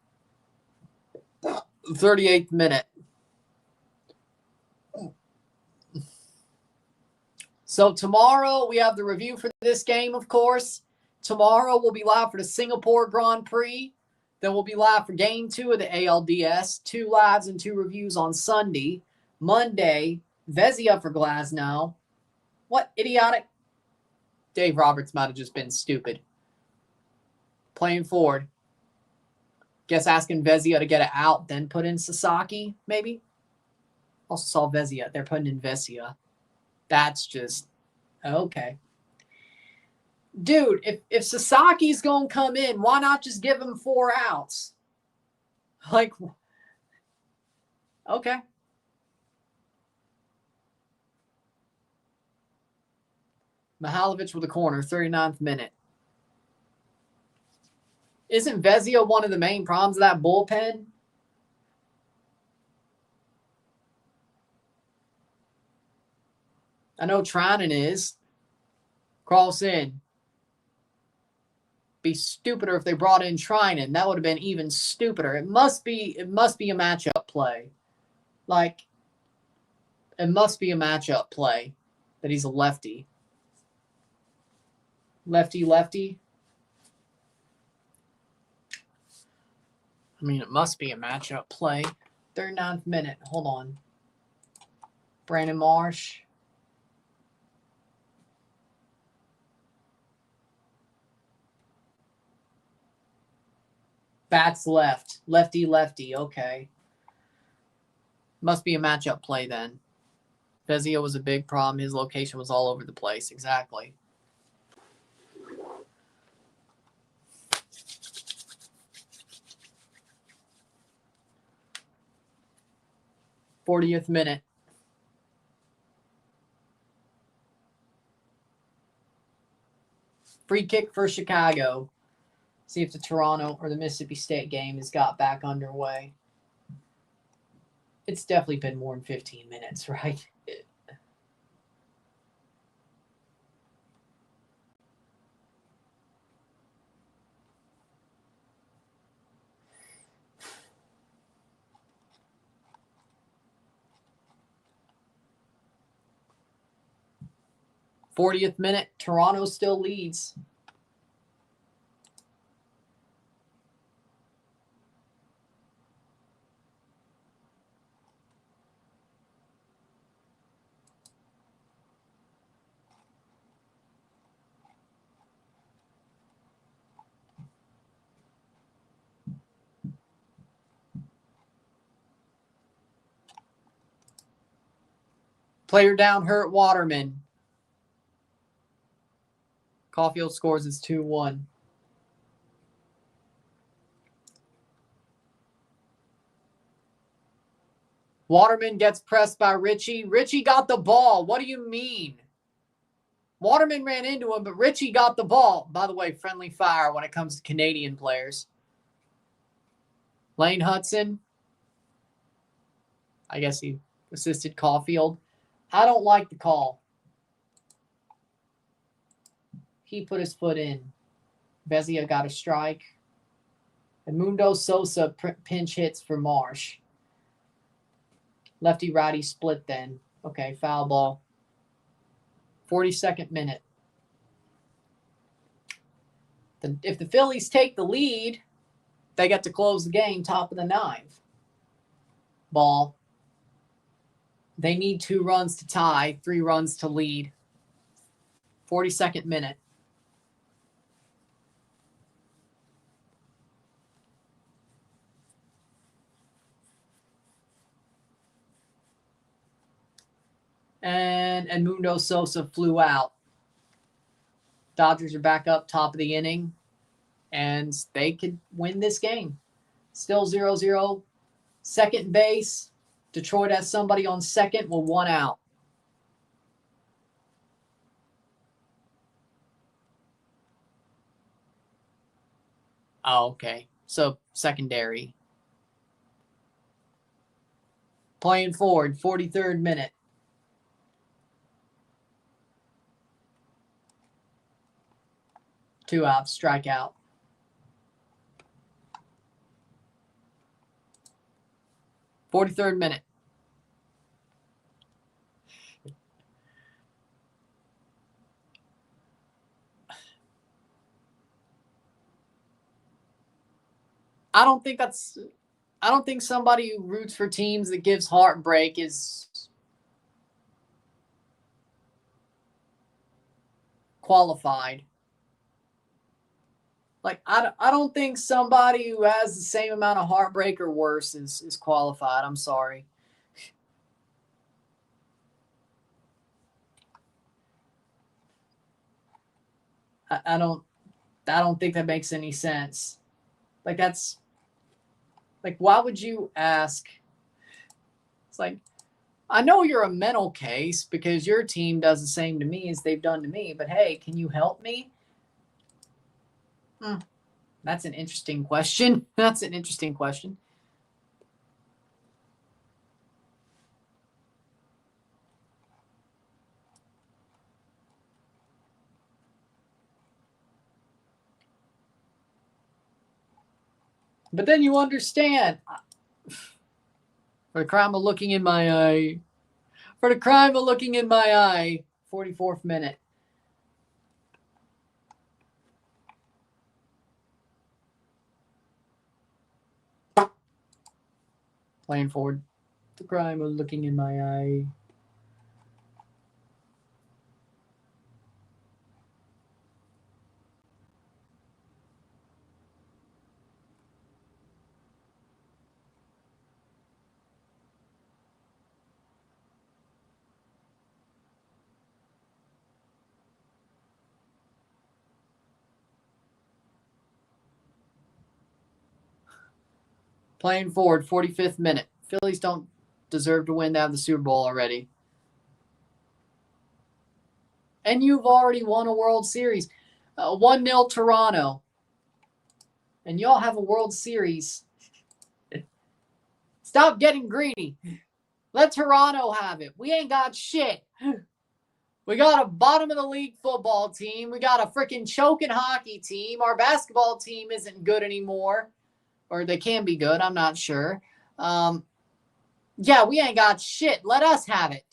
38th minute. So tomorrow we have the review for this game, of course. Tomorrow we'll be live for the Singapore Grand Prix. Then we'll be live for Game 2 of the ALDS. 2 lives and 2 reviews on Sunday. Monday, Vezina for Glasnow. What idiotic? Dave Roberts might have just been stupid. Playing forward. Guess asking Vezina to get it out, then put in Sasaki, maybe? Also saw Vezina. They're putting in Vezina. That's just... okay. Dude, if Sasaki's going to come in, why not just give him 4 outs? Like, okay. Mihailovic with a corner, 39th minute. Isn't Vezina one of the main problems of that bullpen? I know Trinan is. Cross in. Be stupider if they brought in Trinan. That would have been even stupider. It must be a matchup play. Like, it must be a matchup play that he's a lefty. Lefty. I mean, it must be a matchup play. 39th minute. Hold on. Brandon Marsh. Bats left. Lefty. Okay. Must be a matchup play then. Vezina was a big problem. His location was all over the place. Exactly. .40th minute. Free kick for Chicago. See if the Toronto or the Mississippi State game has got back underway. It's definitely been more than 15 minutes, right? '40th minute, Toronto still leads. Player down hurt, Waterman. Caulfield scores as 2-1. Waterman gets pressed by Ritchie. Ritchie got the ball. What do you mean? Waterman ran into him, but Ritchie got the ball. By the way, friendly fire when it comes to Canadian players. Lane Hudson. I guess he assisted Caulfield. I don't like the call. He put his foot in. Vezia got a strike. Edmundo Sosa pinch hits for Marsh. Lefty-righty split then. Okay, foul ball. 42nd minute. If the Phillies take the lead, they get to close the game top of the ninth. Ball. They need 2 runs to tie, 3 runs to lead. 42nd minute. And Edmundo Sosa flew out. Dodgers are back up top of the inning, and they could win this game. Still 0-0. Second base. Detroit has somebody on second with 1 out. Oh, okay. So secondary. Playing forward, 43rd minute. Two outs, strikeout. '43rd minute. I don't think somebody who roots for teams that gives heartbreak is qualified. Like, I don't think somebody who has the same amount of heartbreak or worse is qualified. I'm sorry. I don't think that makes any sense. Like, that's like, why would you ask? It's like, I know you're a mental case because your team does the same to me as they've done to me, but hey, can you help me? That's an interesting question. That's an interesting question. But then you understand. For the crime of looking in my eye. For the crime of looking in my eye. 44th minute. Playing forward. The crime of looking in my eye. Playing forward, 45th minute. Phillies don't deserve to win to have the Super Bowl already. And you've already won a World Series. 1-0 Toronto. And y'all have a World Series. Stop getting greedy. Let Toronto have it. We ain't got shit. We got a bottom of the league football team. We got a freaking choking hockey team. Our basketball team isn't good anymore. Or they can be good. I'm not sure. Yeah, we ain't got shit. Let us have it.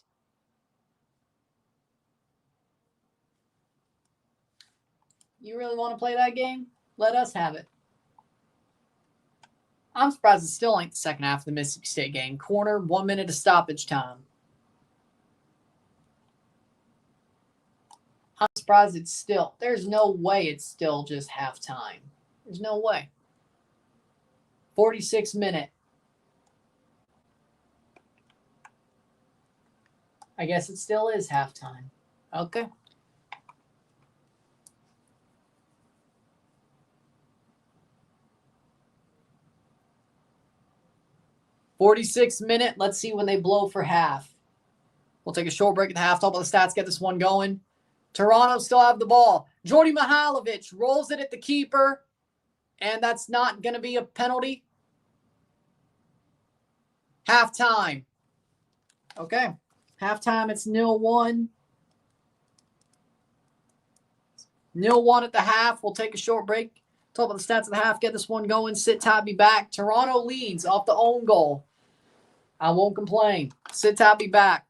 You really want to play that game? Let us have it. I'm surprised it still ain't the second half of the Mississippi State game. Corner, 1 minute of stoppage time. I'm surprised it's still. There's no way it's still just halftime. There's no way. 46-minute. I guess it still is halftime. Okay. $46-minute. Let's see when they blow for half. We'll take a short break at the half. Talk about the stats. Get this one going. Toronto still have the ball. Jordy Mihailovic rolls it at the keeper. And that's not going to be a penalty. Halftime. Okay. Halftime, it's 0-1. 0-1 at the half. We'll take a short break. Talk about the stats of the half. Get this one going. Sit tight, be back. Toronto leads off the own goal. I won't complain. Sit tight, be back.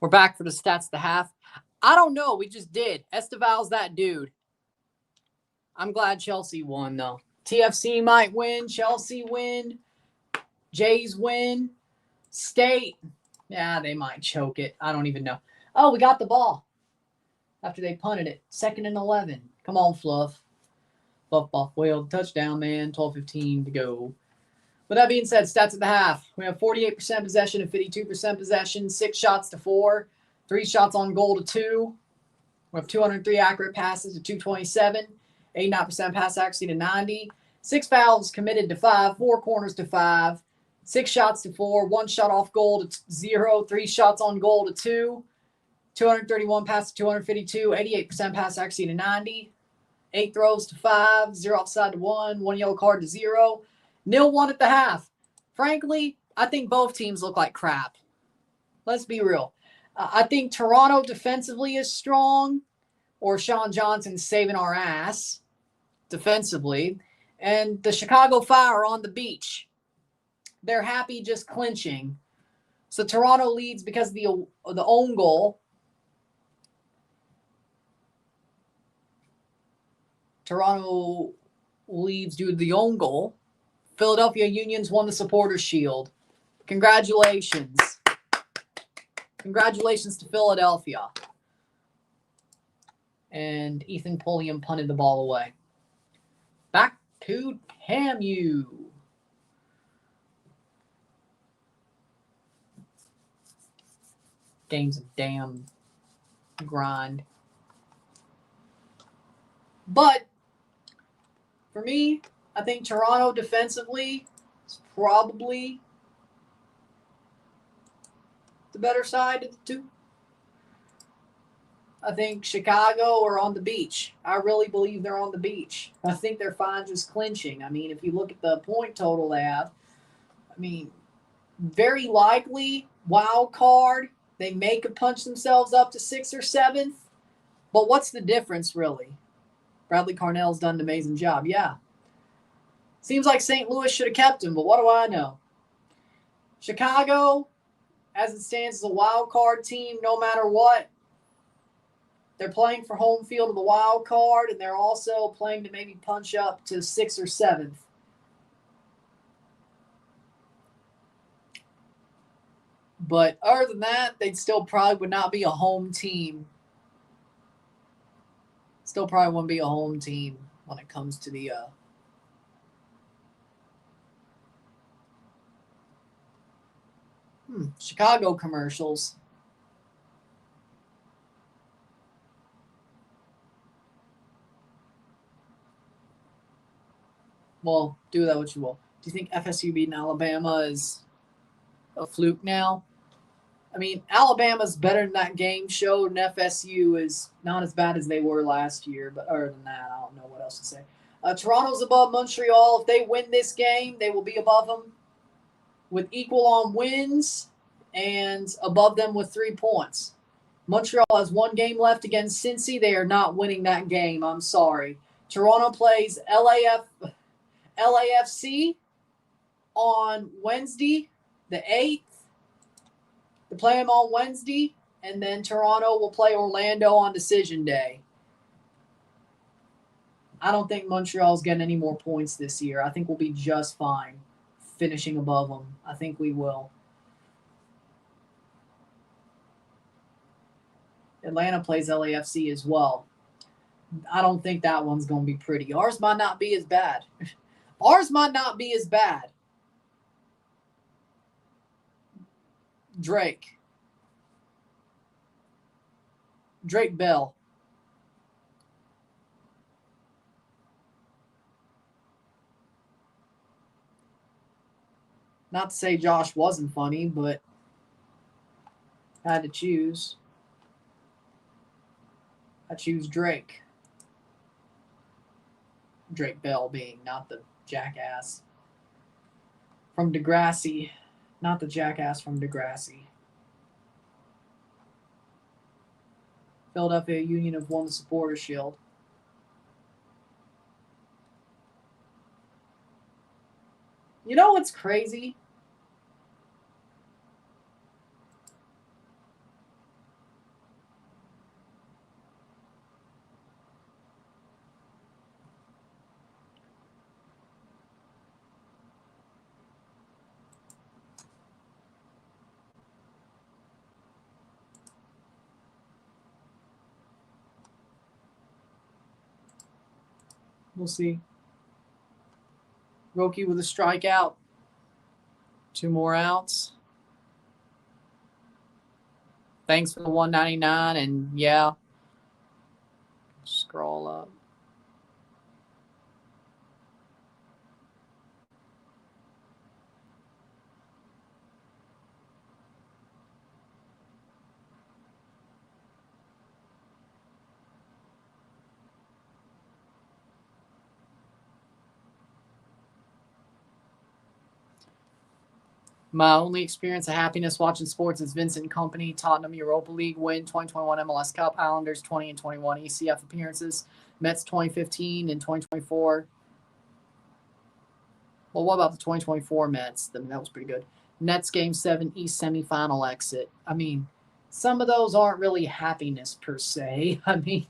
We're back for the stats the half. I don't know. We just did. Esteval's that dude. I'm glad Chelsea won, though. TFC might win. Chelsea win. Jays win. State. Yeah, they might choke it. I don't even know. Oh, we got the ball after they punted it. 2nd and 11. Come on, Fluff. Fluff, Buff, Whale. Touchdown, man. 12:15 to go. With that being said, stats at the half. We have 48% possession and 52% possession. 6 shots to 4. 3 shots on goal to 2. We have 203 accurate passes to 227. 89% pass accuracy to 90. 6 fouls committed to 5. 4 corners to 5. 6 shots to 4. 1 shot off goal to 0. 3 shots on goal to 2. 231 passes to 252. 88% pass accuracy to 90. 8 throws to 5. 0 offside to 1. 1 yellow card to 0. 0-1 at the half. Frankly, I think both teams look like crap. Let's be real. I think Toronto defensively is strong, or Sean Johnson's saving our ass defensively. And the Chicago Fire are on the beach. They're happy just clinching. So Toronto leads because of the own goal. Toronto leads due to the own goal. Philadelphia Unions won the Supporters' Shield. Congratulations. Congratulations to Philadelphia. And Ethan Pulliam punted the ball away. Back to TAMU. Game's a damn grind. But for me, I think Toronto defensively is probably the better side of the two. I think Chicago are on the beach. I really believe they're on the beach. I think they're fine just clinching. I mean, if you look at the point total they have, I mean, very likely wild card. They may could punch themselves up to 6th or 7th. But what's the difference, really? Bradley Carnell's done an amazing job. Yeah. Seems like St. Louis should have kept him, but what do I know? Chicago, as it stands, is a wild card team no matter what. They're playing for home field of the wild card, and they're also playing to maybe punch up to 6th or 7th. But other than that, they'd still probably would not be a home team. Still probably wouldn't be a home team when it comes to the Chicago commercials. Well, do that what you will. Do you think FSU beating Alabama is a fluke now? I mean, Alabama's better than that game showed, and FSU is not as bad as they were last year. But other than that, I don't know what else to say. Toronto's above Montreal. If they win this game, they will be above them with equal on wins and above them with 3 points. Montreal has 1 game left against Cincy. They are not winning that game. I'm sorry. Toronto plays LAFC on Wednesday, the 8th. They play them on Wednesday, and then Toronto will play Orlando on Decision Day. I don't think Montreal's getting any more points this year. I think we'll be just fine finishing above them. I think we will. Atlanta plays LAFC as well. I don't think that one's going to be pretty. Ours might not be as bad. Ours might not be as bad. Drake Bell. Not to say Josh wasn't funny, but I had to choose. I choose Drake. Drake Bell being not the jackass from Degrassi. Not the jackass from Degrassi. Philadelphia Union have won the Supporters' Shield. You know what's crazy? We'll see. Roki with a strikeout. 2 more outs. Thanks for the 199, and yeah. Scroll up. My only experience of happiness watching sports is Vincent Company, Tottenham Europa League win, 2021 MLS Cup, Islanders 20 and 21 ECF appearances, Mets 2015 and 2024. Well, what about the 2024 Mets? I mean, that was pretty good. Nets Game 7 East semifinal exit. I mean, some of those aren't really happiness per se. I mean,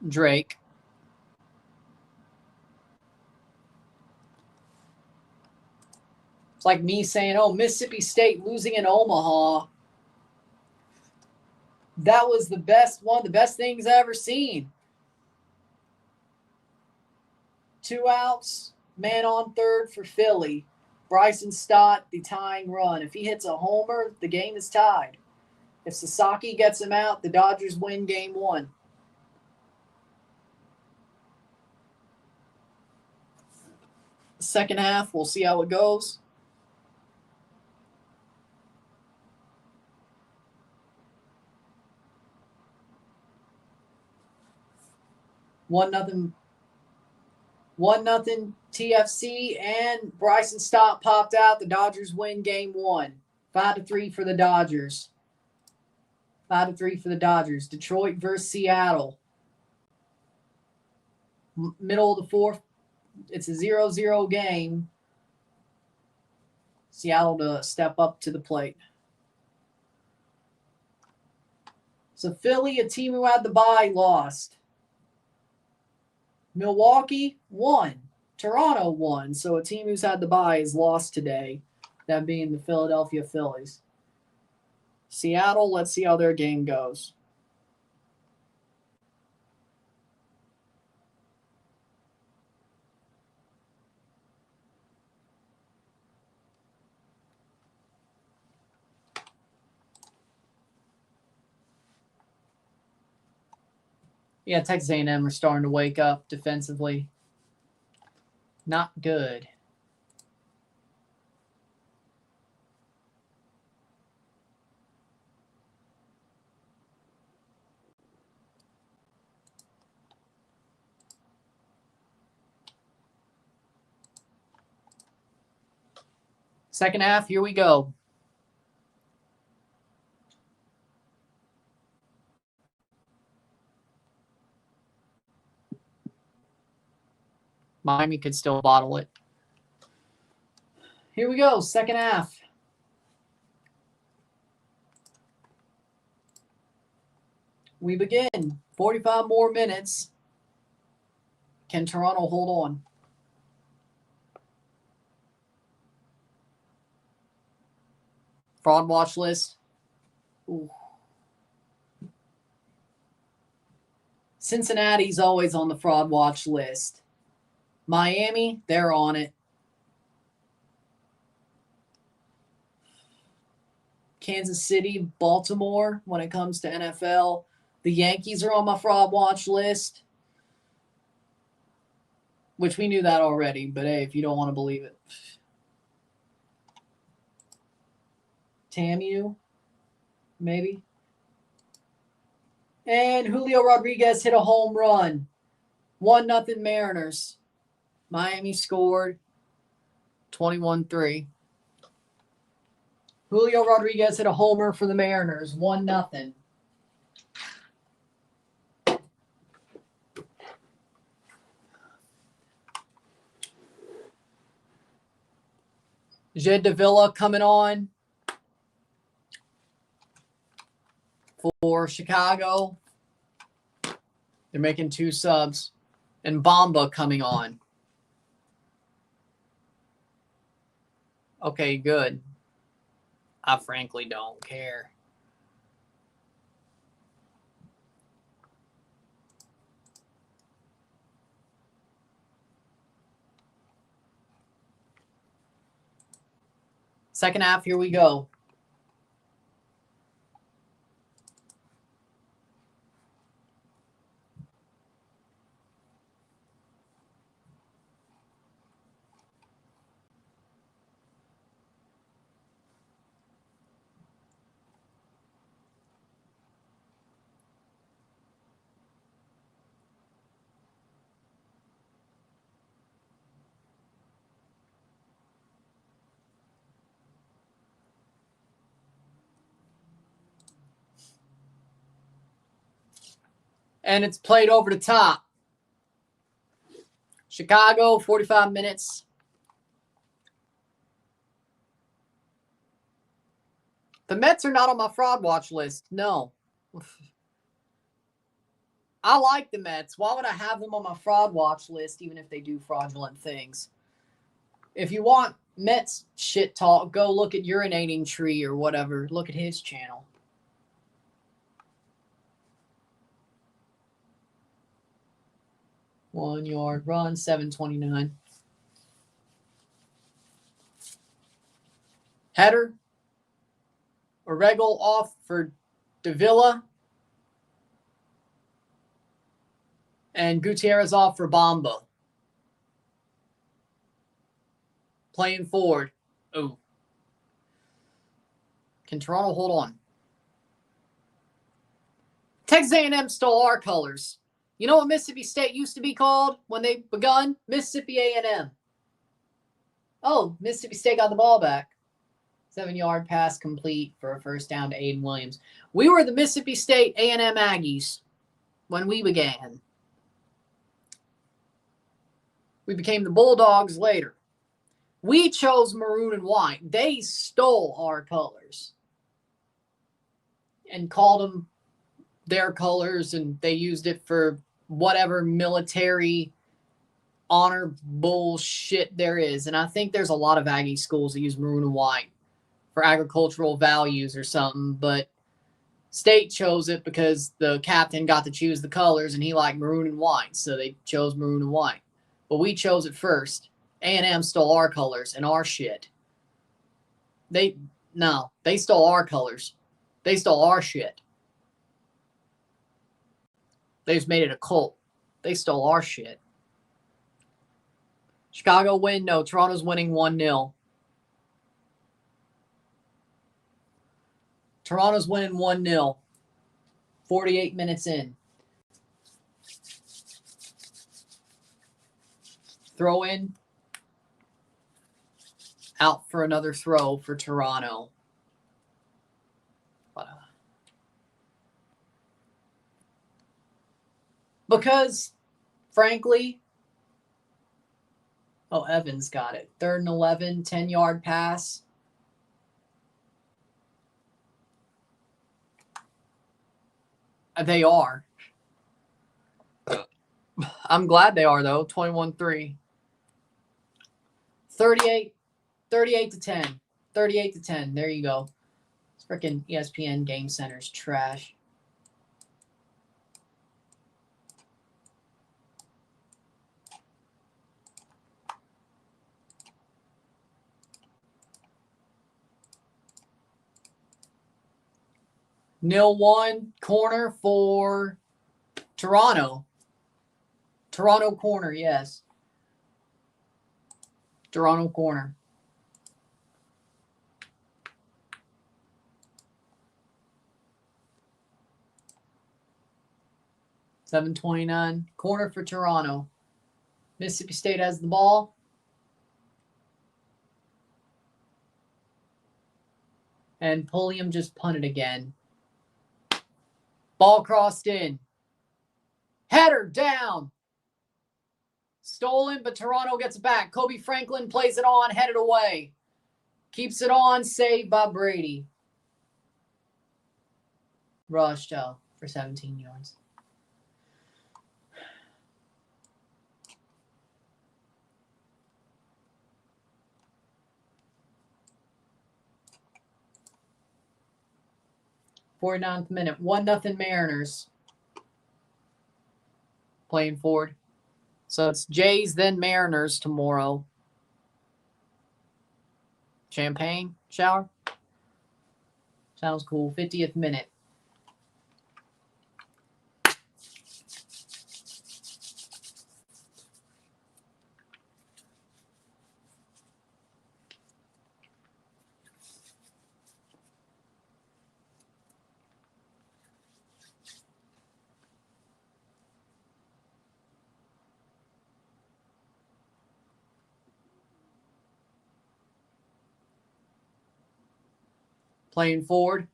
Drake. It's like me saying, oh, Mississippi State losing in Omaha. That was the best, one of the best things I ever seen. 2 outs, man on third for Philly. Bryson Stott, the tying run. If he hits a homer, the game is tied. If Sasaki gets him out, the Dodgers win game 1. Second half, we'll see how it goes. One nothing TFC, and Bryson Stott popped out. The Dodgers win game 1. 5-3 for the Dodgers. 5-3 for the Dodgers. Detroit versus Seattle. Middle of the 4th. It's a 0-0 game. Seattle to step up to the plate. So Philly, a team who had the bye, lost. Milwaukee won. Toronto won. So a team who's had the bye is lost today. That being the Philadelphia Phillies. Seattle, let's see how their game goes. Yeah, Texas A&M are starting to wake up defensively. Not good. Second half, here we go. Miami could still bottle it. Here we go, second half. We begin. 45 more minutes. Can Toronto hold on? Fraud watch list. Ooh. Cincinnati's always on the fraud watch list. Miami, they're on it. Kansas City, Baltimore, when it comes to NFL. The Yankees are on my fraud watch list. Which we knew that already, but hey, if you don't want to believe it. TAMU, maybe. And Julio Rodriguez hit a home run. 1-0 Mariners. Miami scored 21-3. Julio Rodriguez hit a homer for the Mariners. 1-0. Jed Davila coming on for Chicago. They're making 2 subs. And Bamba coming on. Okay, good. I frankly don't care. Second half, here we go. And it's played over the top. Chicago, 45 minutes. The Mets are not on my fraud watch list. No. I like the Mets. Why would I have them on my fraud watch list even if they do fraudulent things? If you want Mets shit talk, go look at Urinating Tree or whatever. Look at his channel. One yard run, 729. Header. Oregel off for Davila. And Gutierrez off for Bamba. Playing forward. Oh. Can Toronto hold on? Texas A&M stole our colors. You know what Mississippi State used to be called when they begun? Mississippi A&M. Oh, Mississippi State got the ball back. 7-yard pass complete for a first down to Aiden Williams. We were the Mississippi State A&M Aggies when we began. We became the Bulldogs later. We chose maroon and white. They stole our colors and called them their colors, and they used it for whatever military honor bullshit there is. And I think there's a lot of Aggie schools that use maroon and white for agricultural values or something, but State chose it because the captain got to choose the colors and he liked maroon and white, so they chose maroon and white. But we chose it first. A&M stole our colors and our shit. They stole our colors. They stole our shit. They just made it a cult. They stole our shit. Chicago win? No, Toronto's winning 1-0. Toronto's winning 1-0. 48 minutes in. Throw in. Out for another throw for Toronto. Because, frankly, Evans got it. 3rd and 11, 10-yard pass. They are. I'm glad they are, though. 21-3. 38 to 10. 38 to 10. There you go. This freaking ESPN Game Center's trash. Nil 1 corner for Toronto. Toronto corner, yes. Toronto corner. $7.29. Corner for Toronto. Mississippi State has the ball. And Pulliam just punted again. Ball crossed in. Header down. Stolen, but Toronto gets it back. Kobe Franklin plays it on, headed away. Keeps it on, saved by Brady. Rushed for 17 yards. 49th minute. 1-0 Mariners. Playing forward. So it's Jays, then Mariners tomorrow. Champagne shower? Sounds cool. 50th minute. Playing forward.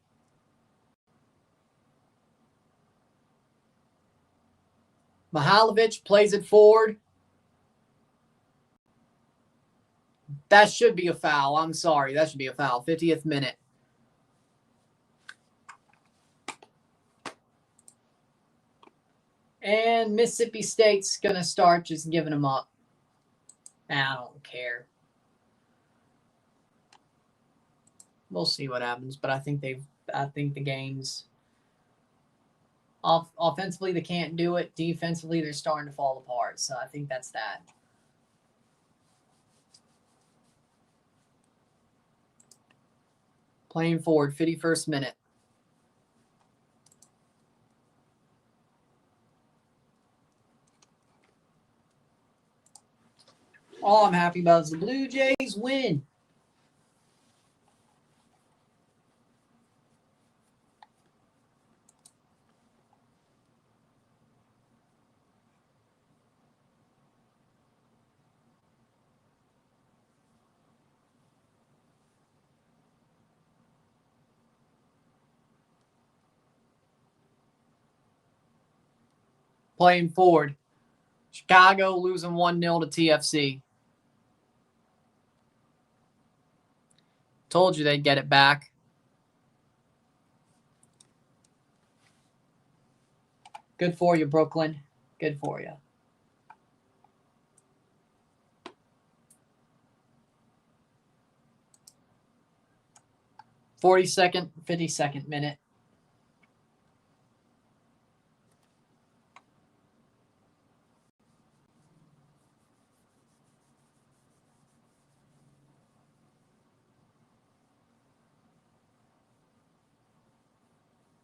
Mihailovic plays it forward. That should be a foul. I'm sorry. That should be a foul. 50th minute. And Mississippi State's going to start just giving them up. I don't care. We'll see what happens, but I think the game's offensively they can't do it. Defensively, they're starting to fall apart. So I think that's that. Playing forward, 51st minute. All I'm happy about is the Blue Jays win. Playing forward. Chicago losing 1-0 to TFC. Told you they'd get it back. Good for you, Brooklyn. Good for you. (42nd, 52nd minute).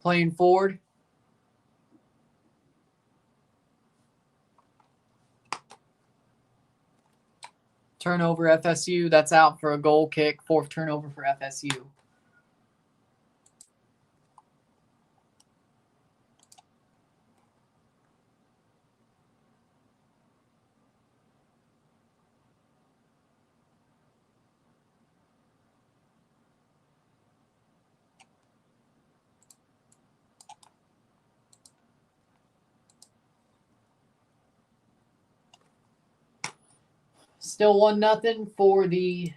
Playing forward. Turnover FSU. That's out for a goal kick. 4th turnover for FSU. Still 1-0 for the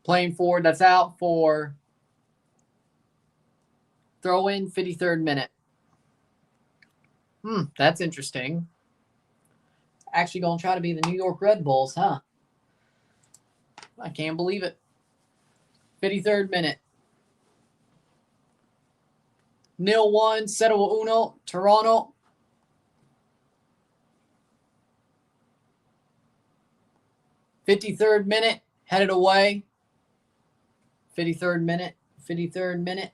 playing forward. That's out for throw in 53rd minute. That's interesting. Actually going to try to be the New York Red Bulls, huh? I can't believe it. 53rd minute. 0-1, 0-1, Toronto. '53rd minute, headed away. 53rd minute, 53rd minute.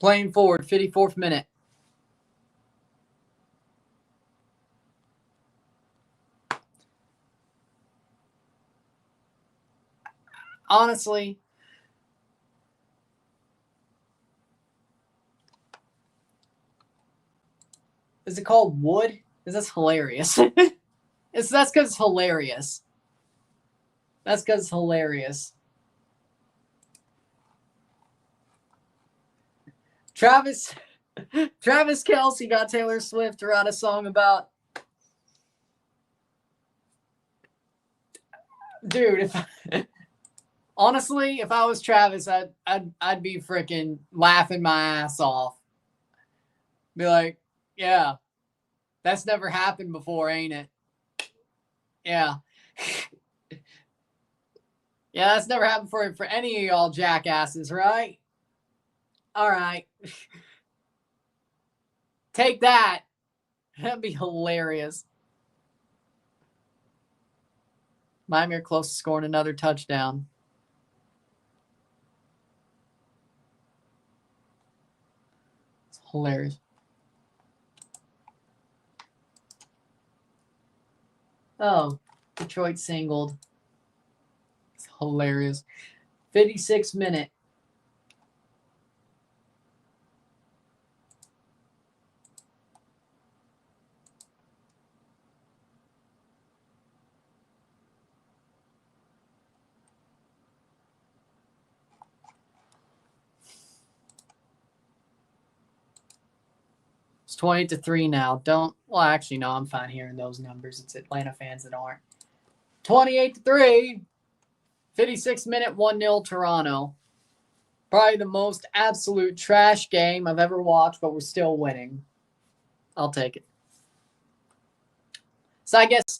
Playing forward, 54th minute. Honestly, is it called wood? Because that's hilarious. That's because it's hilarious. That's because it's hilarious. Travis Kelce got Taylor Swift to write a song about. Dude, honestly, if I was Travis, I'd be freaking laughing my ass off. Be like, yeah, that's never happened before, ain't it? Yeah. Yeah, that's never happened for any of y'all jackasses, right? All right. Take that. That'd be hilarious. Miami are close to scoring another touchdown. It's hilarious. Oh, Detroit singled. It's hilarious. 56th minute. It's 20-3 now. Well, actually, no, I'm fine hearing those numbers. It's Atlanta fans that aren't. 28-3. 56th minute, 1-0 Toronto. Probably the most absolute trash game I've ever watched, but we're still winning. I'll take it. So I guess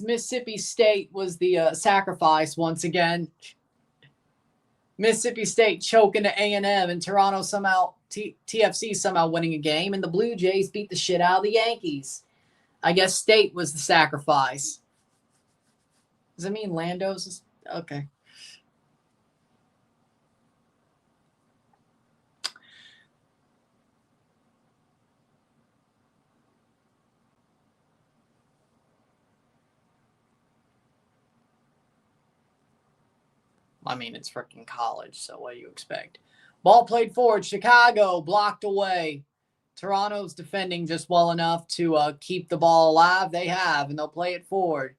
Mississippi State was the sacrifice once again. Mississippi State choking to A&M, and Toronto somehow, TFC somehow winning a game, and the Blue Jays beat the shit out of the Yankees. I guess State was the sacrifice. Does it mean Lando's? Okay. I mean, it's freaking college, so what do you expect? Ball played forward. Chicago blocked away. Toronto's defending just well enough to keep the ball alive. They have, and they'll play it forward.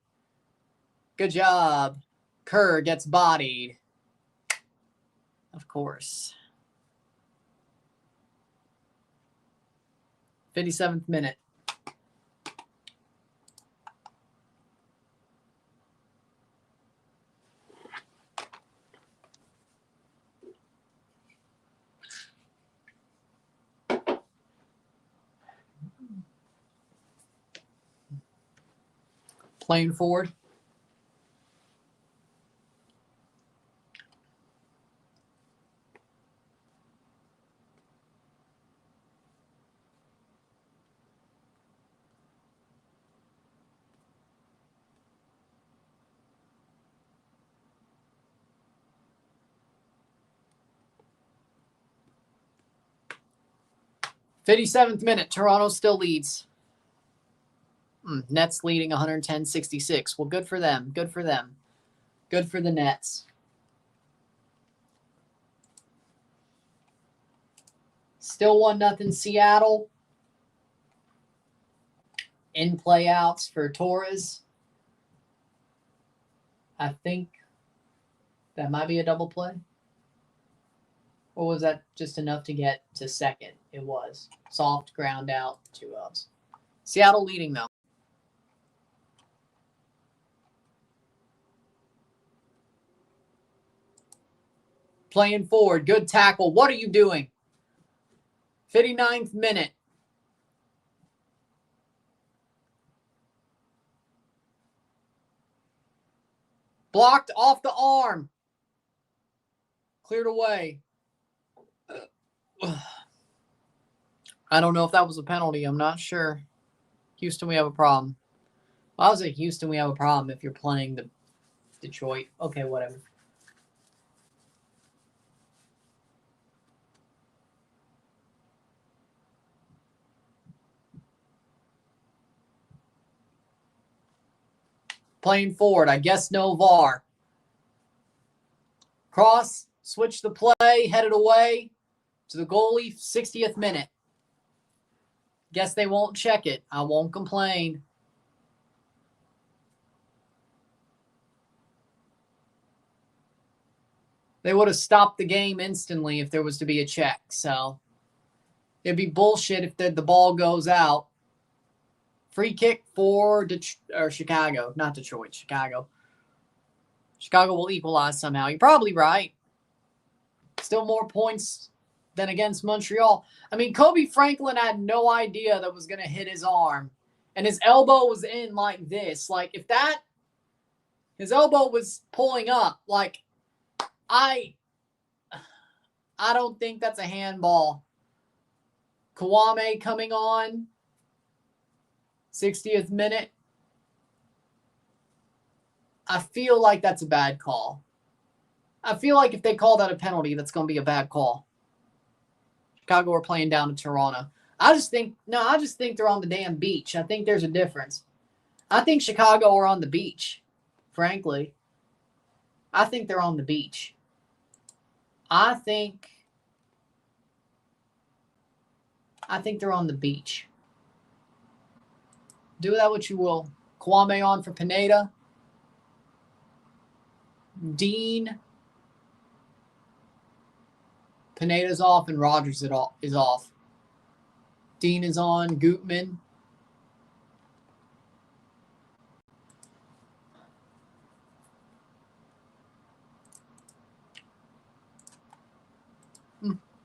Good job. Kerr gets bodied. Of course. 57th minute. Playing forward. '57th minute. Toronto still leads. Nets leading 110-66. Well, good for them. Good for them. Good for the Nets. Still 1-0 Seattle. In play outs for Torres. I think that might be a double play. Or was that just enough to get to second? It was. Soft ground out, 2 outs. Seattle leading, though. Playing forward. Good tackle. What are you doing? 59th minute. Blocked off the arm. Cleared away. I don't know if that was a penalty. I'm not sure. Houston, we have a problem. Well, I was at Houston, we have a problem if you're playing the Detroit. Okay, whatever. Playing forward. I guess no VAR. Cross. Switch the play. Headed away to the goalie. 60th minute. Guess they won't check it. I won't complain. They would have stopped the game instantly if there was to be a check. So it'd be bullshit if the ball goes out. Free kick for Chicago. Not Detroit, Chicago. Chicago will equalize somehow. You're probably right. Still more points than against Montreal. I mean, Kobe Franklin had no idea that was going to hit his arm. And his elbow was in like this. Like, if that, his elbow was pulling up, like, I don't think that's a handball. Kawame coming on. 60th minute. I feel like that's a bad call. I feel like if they call that a penalty, that's going to be a bad call. Chicago are playing down to Toronto. I just think they're on the damn beach. I think there's a difference. I think Chicago are on the beach, frankly. I think they're on the beach. I think they're on the beach. Do that what you will. Kwame on for Pineda. Dean. Pineda's off and Rogers is off. Dean is on. Gutman.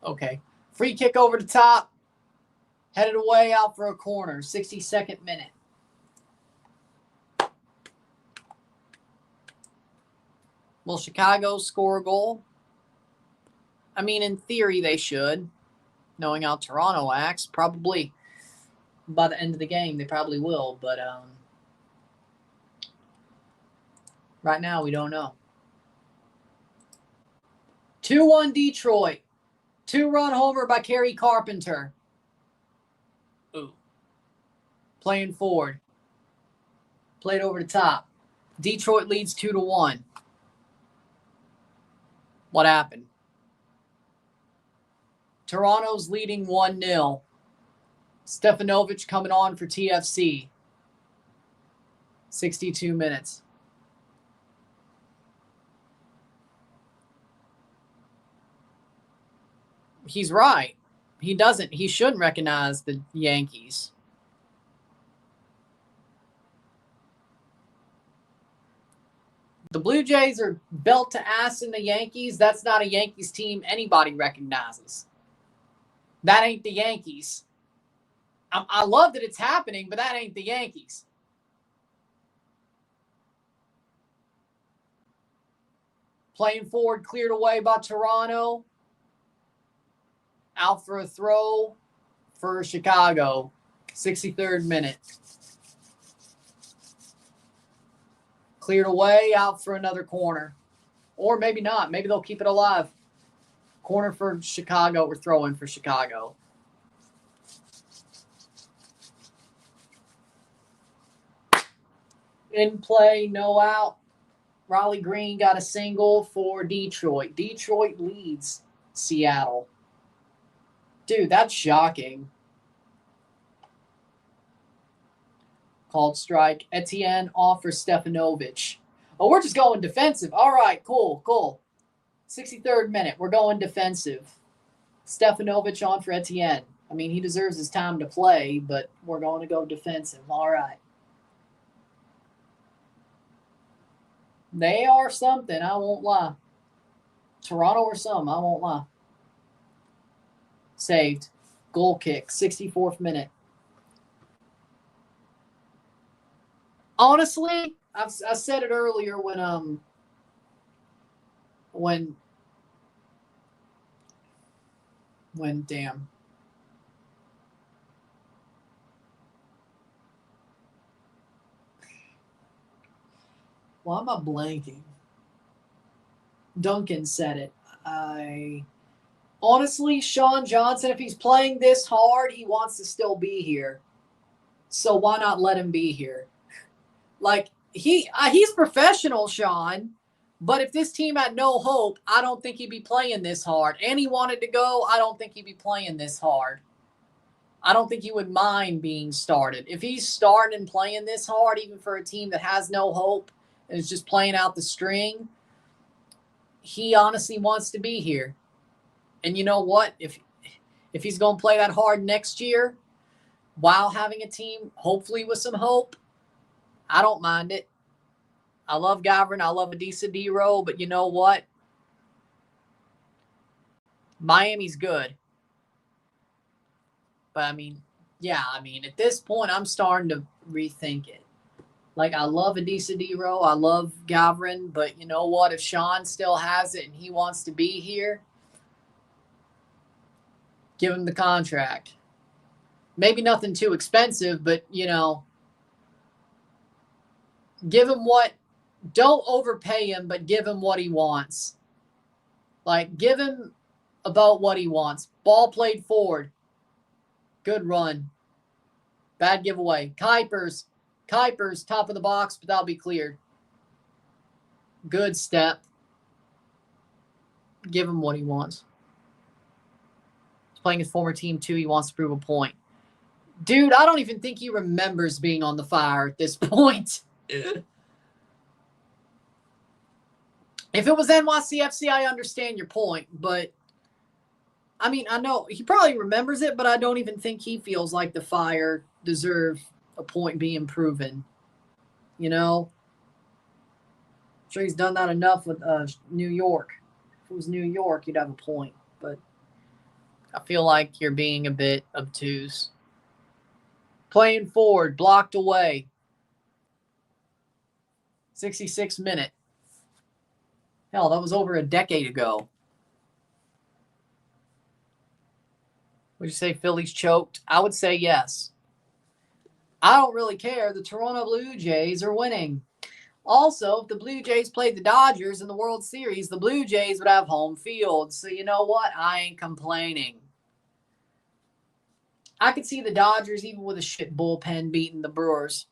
Okay. Free kick over the top. Headed away out for a corner. 62nd minute. Will Chicago score a goal? I mean, in theory, they should. Knowing how Toronto acts, probably by the end of the game, they probably will. But right now, we don't know. 2-1 Detroit. 2-run homer by Kerry Carpenter. Ooh. Playing forward. Played over the top. Detroit leads 2-1. What happened? Toronto's leading 1-0. Stefanovic coming on for TFC. 62 minutes. He's right. He shouldn't recognize the Yankees. The Blue Jays are belt to ass in the Yankees. That's not a Yankees team anybody recognizes. That ain't the Yankees. I love that it's happening, but that ain't the Yankees. Playing forward, cleared away by Toronto. Out for a throw for Chicago. 63rd minute. Cleared away, out for another corner. Or maybe not. Maybe they'll keep it alive. Corner for Chicago. We're throwing for Chicago. In play, no out. Raleigh Green got a single for Detroit. Detroit leads Seattle. Dude, that's shocking. Called strike. Etienne off for Stefanovic. Oh, we're just going defensive. All right, cool. 63rd minute. We're going defensive. Stefanovic on for Etienne. I mean, he deserves his time to play, but we're going to go defensive. All right. They are something, I won't lie. Toronto or some, I won't lie. Saved. Goal kick. 64th minute. Honestly, I said it earlier when damn. Why am I blanking? Duncan said it. Honestly, Sean Johnson, if he's playing this hard, he wants to still be here. So why not let him be here? Like, he's professional, Sean. But if this team had no hope, I don't think he'd be playing this hard. And he wanted to go, I don't think he'd be playing this hard. I don't think he would mind being started. If he's starting and playing this hard, even for a team that has no hope and is just playing out the string, he honestly wants to be here. And you know what? If he's going to play that hard next year while having a team, hopefully with some hope, I don't mind it. I love Gavin. I love Adisa D-Row, but you know what? Miami's good. But, at this point, I'm starting to rethink it. Like, I love Adisa D-Row. I love Gavin. But you know what? If Sean still has it and he wants to be here, give him the contract. Maybe nothing too expensive, but, give him what. Don't overpay him, but give him what he wants. Like, give him about what he wants. Ball played forward. Good run. Bad giveaway. Kuipers, top of the box, but that'll be cleared. Good step. Give him what he wants. He's playing his former team, too. He wants to prove a point. Dude, I don't even think he remembers being on the Fire at this point. If it was NYCFC, I understand your point, but I know he probably remembers it, but I don't even think he feels like the Fire deserve a point being proven. I'm sure he's done that enough with New York. If it was New York, you'd have a point, but I feel like you're being a bit obtuse. Playing forward, blocked away. 66 minute. Hell, that was over a decade ago. Would you say Phillies choked? I would say yes. I don't really care. The Toronto Blue Jays are winning. Also, if the Blue Jays played the Dodgers in the World Series, the Blue Jays would have home field. So you know what? I ain't complaining. I could see the Dodgers, even with a shit bullpen, beating the Brewers.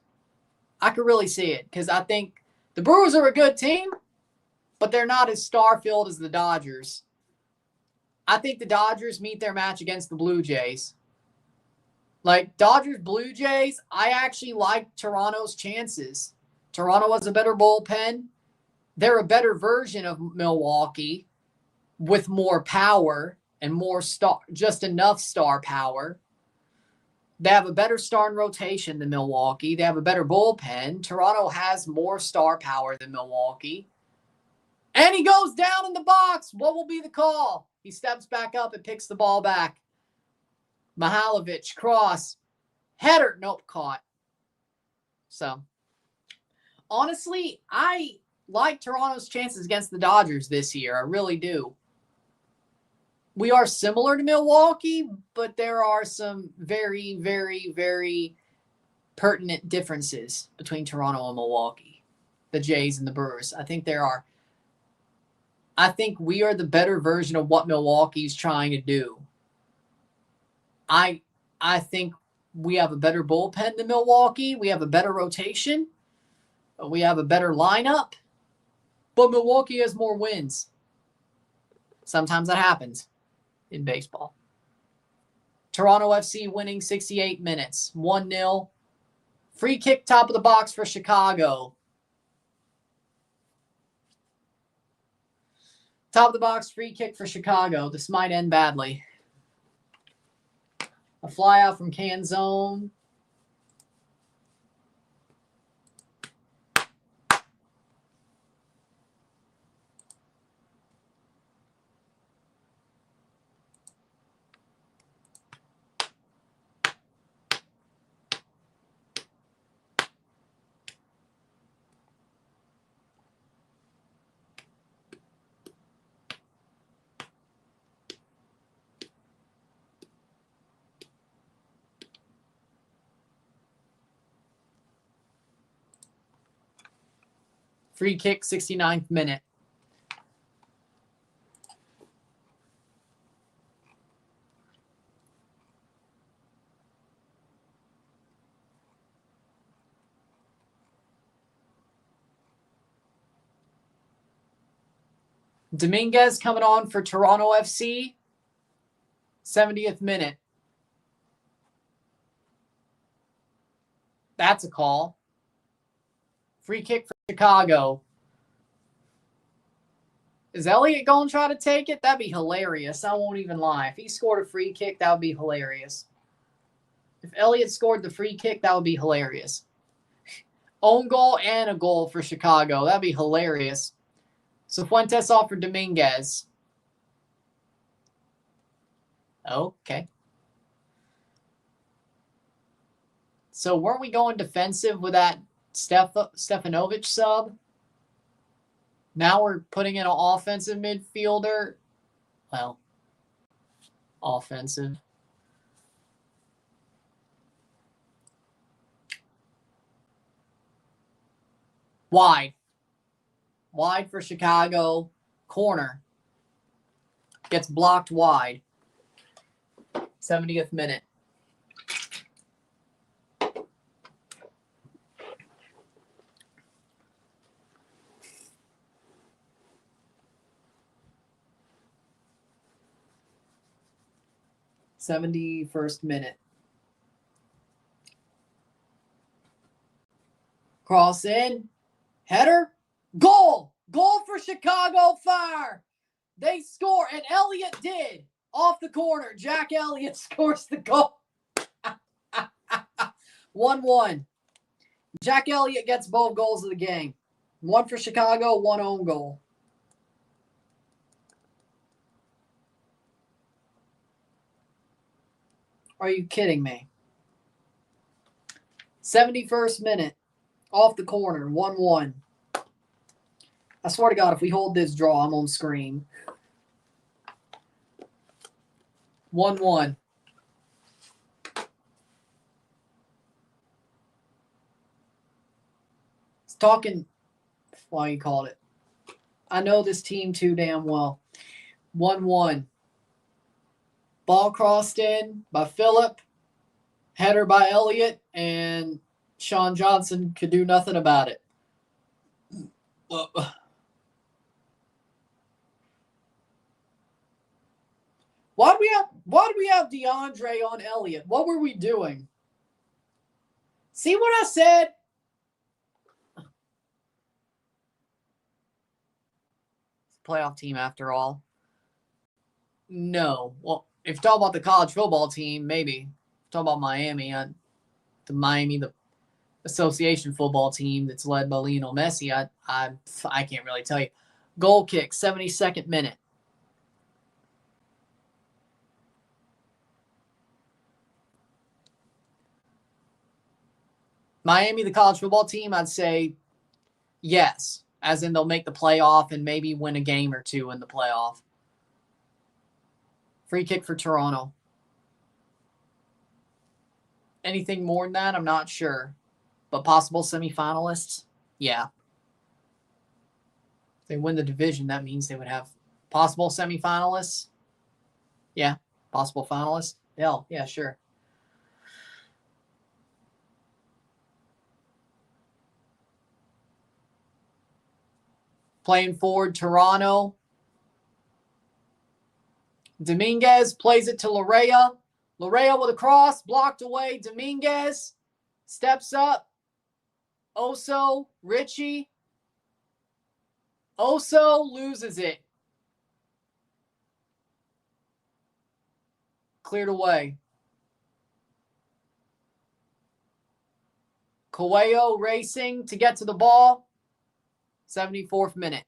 I could really see it because I think the Brewers are a good team, but they're not as star-filled as the Dodgers. I think the Dodgers meet their match against the Blue Jays. Like, Dodgers-Blue Jays, I actually like Toronto's chances. Toronto has a better bullpen. They're a better version of Milwaukee with more power and more just enough star power. They have a better starting rotation than Milwaukee. They have a better bullpen. Toronto has more star power than Milwaukee. And he goes down in the box. What will be the call? He steps back up and picks the ball back. Mihailovic, cross, header, nope, caught. So, honestly, I like Toronto's chances against the Dodgers this year. I really do. We are similar to Milwaukee, but there are some very, very, very pertinent differences between Toronto and Milwaukee, the Jays and the Brewers. I think there are. I think we are the better version of what Milwaukee's trying to do. I think we have a better bullpen than Milwaukee. We have a better rotation. We have a better lineup. But Milwaukee has more wins. Sometimes that happens in baseball. Toronto FC winning 68 minutes. 1-0. Free kick top of the box for Chicago. Top of the box, free kick for Chicago. This might end badly. A fly out from can zone. Free kick, 69th minute. Dominguez coming on for Toronto FC. 70th minute. That's a call. Free kick for Chicago. Is Elliott going to try to take it? That'd be hilarious. I won't even lie. If he scored a free kick, that would be hilarious. If Elliott scored the free kick, that would be hilarious. Own goal and a goal for Chicago. That'd be hilarious. So Fuentes off for Dominguez. Okay. So weren't we going defensive with that Stefanovic sub? Now we're putting in an offensive midfielder. Well, offensive. Wide. Wide for Chicago. Corner. Gets blocked wide. 70th minute. '71st minute. Cross in. Header. Goal! Goal for Chicago Fire! They score, and Elliott did. Off the corner. Jack Elliott scores the goal. 1-1. Jack Elliott gets both goals of the game. One for Chicago, one own goal. Are you kidding me? 71st minute. Off the corner. 1-1. I swear to God, if we hold this draw, I'm on screen. 1-1. It's talking, why you called it. I know this team too damn well. 1-1. Ball crossed in by Phillip. Header by Elliott. And Sean Johnson could do nothing about it. Why do we have DeAndre on Elliott? What were we doing? See what I said? It's a playoff team after all. No. Well, if you're talking about the college football team, maybe. Talk about Miami. The association football team that's led by Lionel Messi. I can't really tell you. Goal kick, 72nd minute. Miami, the college football team, I'd say yes. As in they'll make the playoff and maybe win a game or two in the playoff. Free kick for Toronto. Anything more than that, I'm not sure. But possible semifinalists? Yeah. If they win the division, that means they would have possible semifinalists. Yeah. Possible finalists. Hell, yeah, sure. Playing forward, Toronto. Dominguez plays it to Larea. Larea with a cross, blocked away. Dominguez steps up. Oso, Richie. Oso loses it. Cleared away. Coelho racing to get to the ball. 74th minute.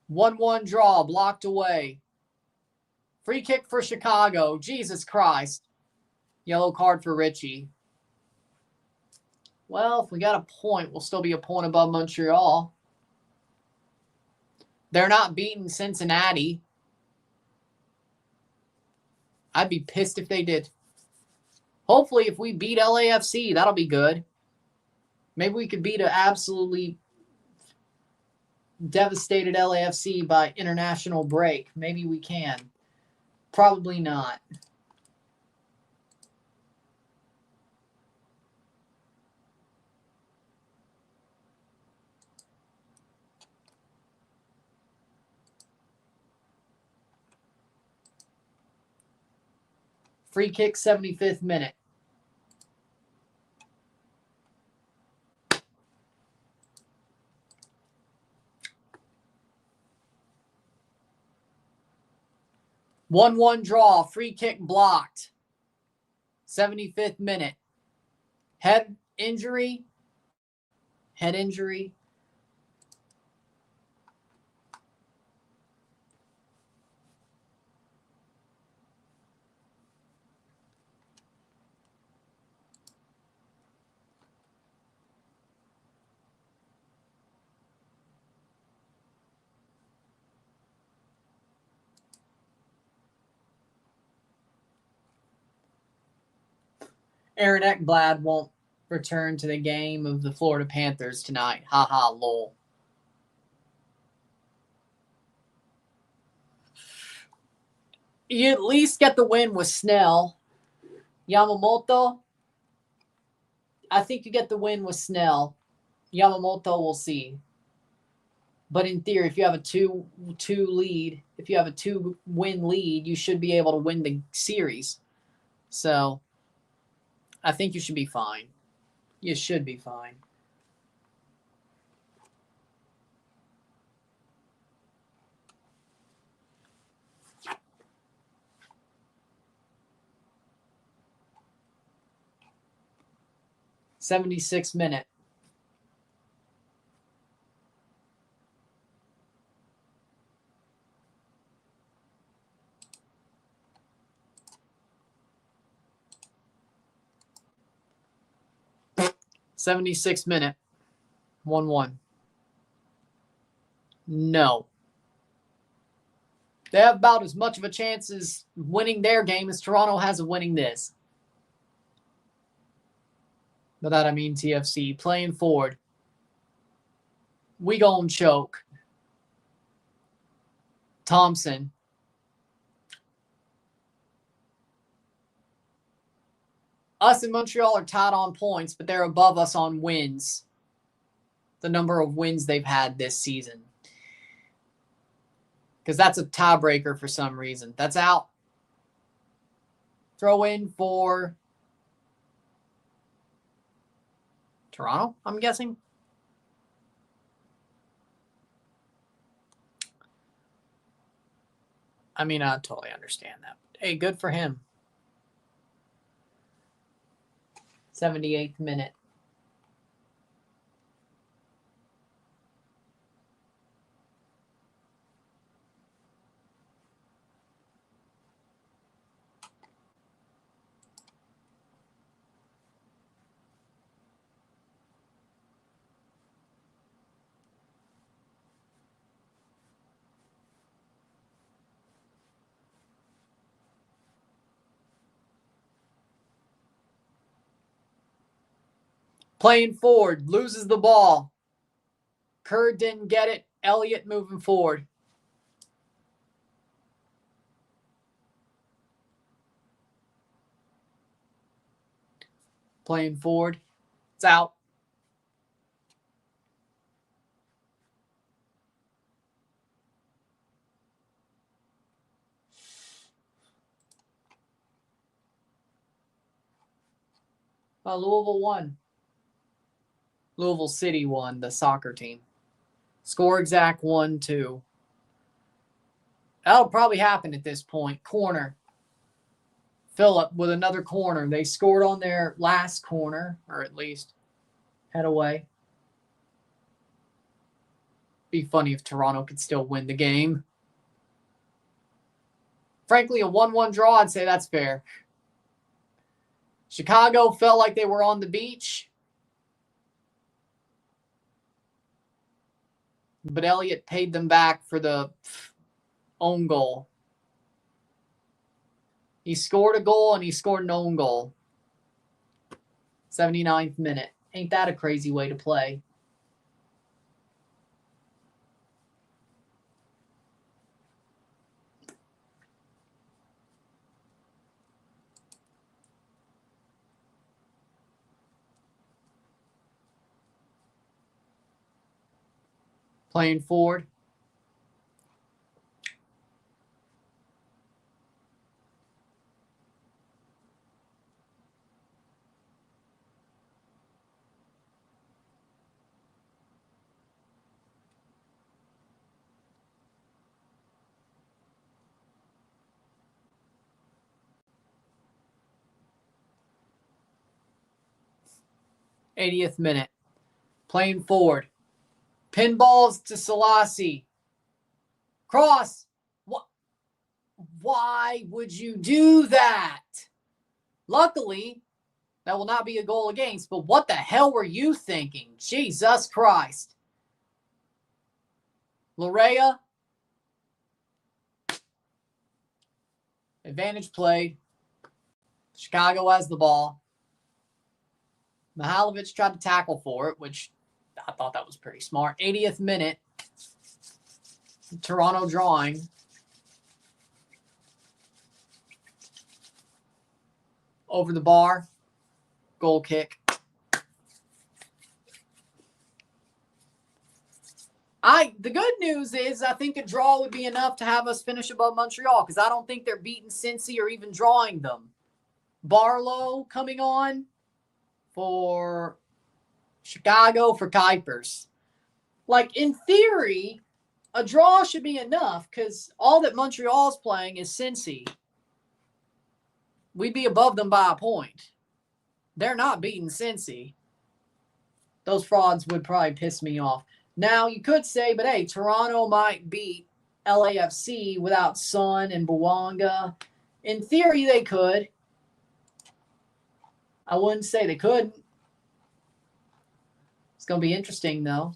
1-1 draw, blocked away. Free kick for Chicago. Jesus Christ. Yellow card for Richie. Well, if we got a point, we'll still be a point above Montreal. They're not beating Cincinnati. I'd be pissed if they did. Hopefully, if we beat LAFC, that'll be good. Maybe we could beat an absolutely devastated LAFC by international break. Maybe we can. Probably not. Free kick, 75th minute. One draw. Free kick blocked. 75th minute. Head injury. Head injury. Aaron Ekblad won't return to the game of the Florida Panthers tonight. Ha ha, lol. You at least get the win with Snell. Yamamoto, I think you get the win with Snell. Yamamoto, we'll see. But in theory, if you have a two lead, if you have a 2-win lead, you should be able to win the series. So I think you should be fine. You should be fine. '76 minute. '76 minute. 1-1. No. They have about as much of a chance as winning their game as Toronto has of winning this. By that I mean TFC. Playing forward. We gon' choke. Thompson. Us and Montreal are tied on points, but they're above us on wins. The number of wins they've had this season. Because that's a tiebreaker for some reason. That's out. Throw in for Toronto, I'm guessing. I mean, I totally understand that. Hey, good for him. 78th minute. Playing forward, loses the ball. Kerr didn't get it. Elliott moving forward. Playing forward. It's out. Louisville won. Louisville City won, the soccer team. Score exact 1-2. That'll probably happen at this point. Corner. Phillip with another corner. They scored on their last corner, or at least head away. Be funny if Toronto could still win the game. Frankly, a 1-1 draw, I'd say that's fair. Chicago felt like they were on the beach. But Elliott paid them back for the own goal. He scored a goal and he scored an own goal. 79th minute. Ain't that a crazy way to play? Playing forward. 80th minute. Playing forward. Pinballs to Selassie. Cross. What? Why would you do that? Luckily, that will not be a goal against, but what the hell were you thinking? Jesus Christ. Larea. Advantage played. Chicago has the ball. Mihailovic tried to tackle for it, which I thought that was pretty smart. 80th minute. Toronto drawing. Over the bar. Goal kick. The good news is I think a draw would be enough to have us finish above Montreal because I don't think they're beating Cincy or even drawing them. Barlow coming on for Chicago for Kuipers. Like, in theory, a draw should be enough because all that Montreal's playing is Cincy. We'd be above them by a point. They're not beating Cincy. Those frauds would probably piss me off. Now, you could say, but hey, Toronto might beat LAFC without Son and Bouanga. In theory, they could. I wouldn't say they couldn't. It's going to be interesting, though.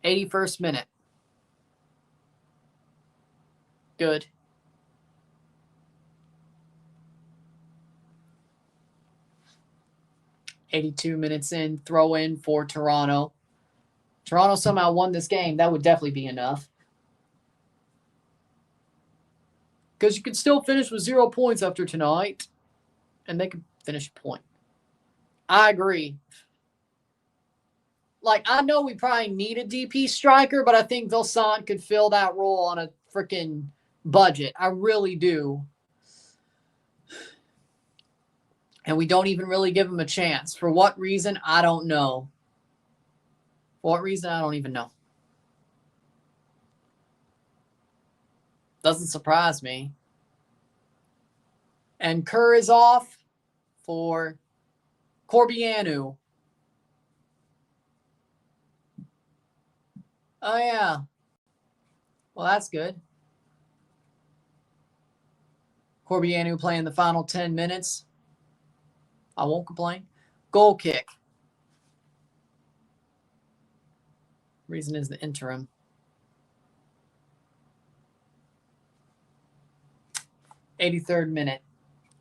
81st minute. Good. $82 minutes in, throw in for Toronto. Toronto somehow won this game. That would definitely be enough. Because you could still finish with 0 points after tonight. And they could finish a point. I agree. Like, I know we probably need a DP striker, but I think Vilsan could fill that role on a freaking budget. I really do. And we don't even really give him a chance. For what reason? I don't know. For what reason? I don't even know. Doesn't surprise me. And Kerr is off for Corbianu. Oh, yeah. Well, that's good. Corbianu playing the final 10 minutes. I won't complain. Goal kick. Reason is the interim. '83rd minute.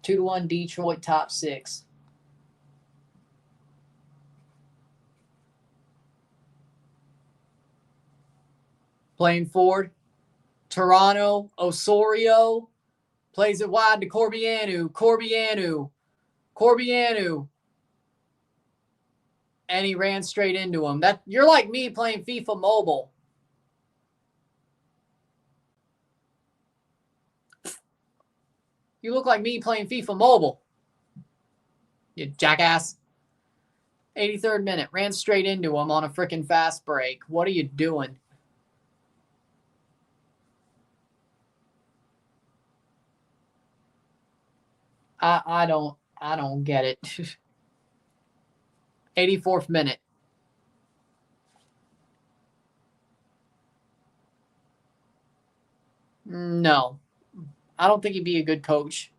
2-1 Detroit top 6. Playing forward. Toronto. Osorio. Plays it wide to Corbianu. Corbianu. And he ran straight into him. You're like me playing FIFA Mobile. You look like me playing FIFA Mobile. You jackass. 83rd minute. Ran straight into him on a freaking fast break. What are you doing? I don't get it. 84th minute. No. I don't think he'd be a good coach.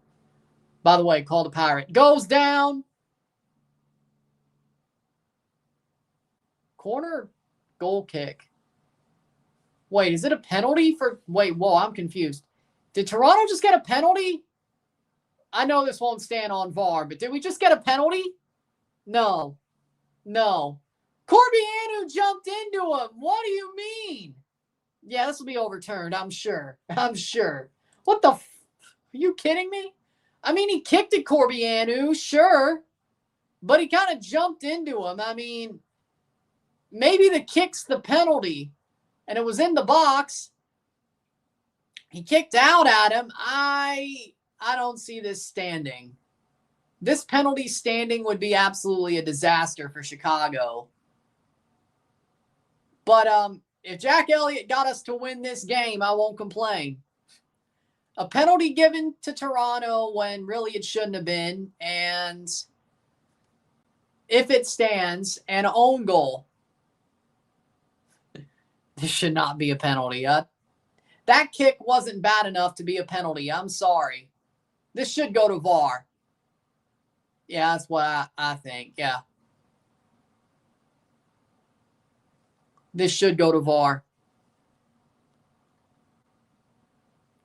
By the way, called a pirate. Goes down. Corner goal kick. Wait, is it a penalty for... Wait, whoa, I'm confused. Did Toronto just get a penalty? I know this won't stand on VAR, but did we just get a penalty? No. Corbianu jumped into him. What do you mean? Yeah, this will be overturned, I'm sure. What the Are you kidding me? I mean, he kicked at Corbianu, sure. But he kind of jumped into him. I mean, maybe the kick's the penalty. And it was in the box. He kicked out at him. I don't see this standing. This penalty standing would be absolutely a disaster for Chicago. But if Jack Elliott got us to win this game, I won't complain. A penalty given to Toronto when really it shouldn't have been. And if it stands, and own goal. This should not be a penalty. That kick wasn't bad enough to be a penalty. I'm sorry. This should go to VAR. Yeah, that's what I think. Yeah. This should go to VAR.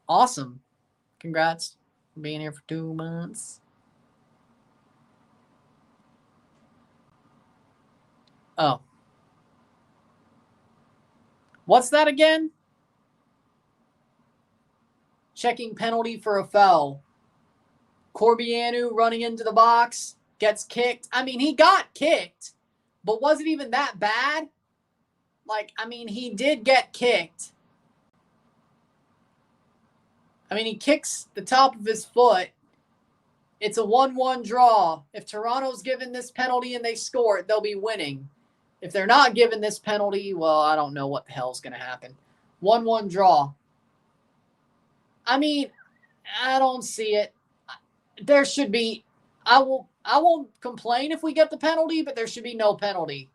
Awesome. Congrats for being here for 2 months. Oh. What's that again? Checking penalty for a foul. Corbianu running into the box, gets kicked. I mean, he got kicked, but was it even that bad? Like, I mean, he did get kicked. I mean, he kicks the top of his foot. It's a 1-1 draw. If Toronto's given this penalty and they score it, they'll be winning. If they're not given this penalty, well, I don't know what the hell's going to happen. 1-1 draw. I mean, I don't see it. There should be, I won't complain if we get the penalty, but there should be no penalty.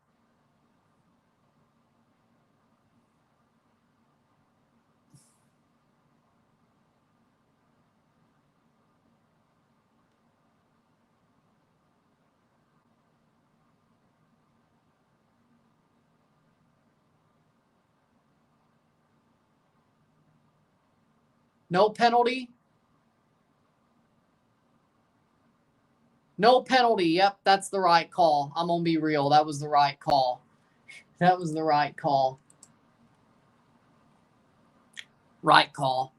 No penalty. No penalty. Yep, that's the right call. I'm going to be real. That was the right call. That was the right call. Right call.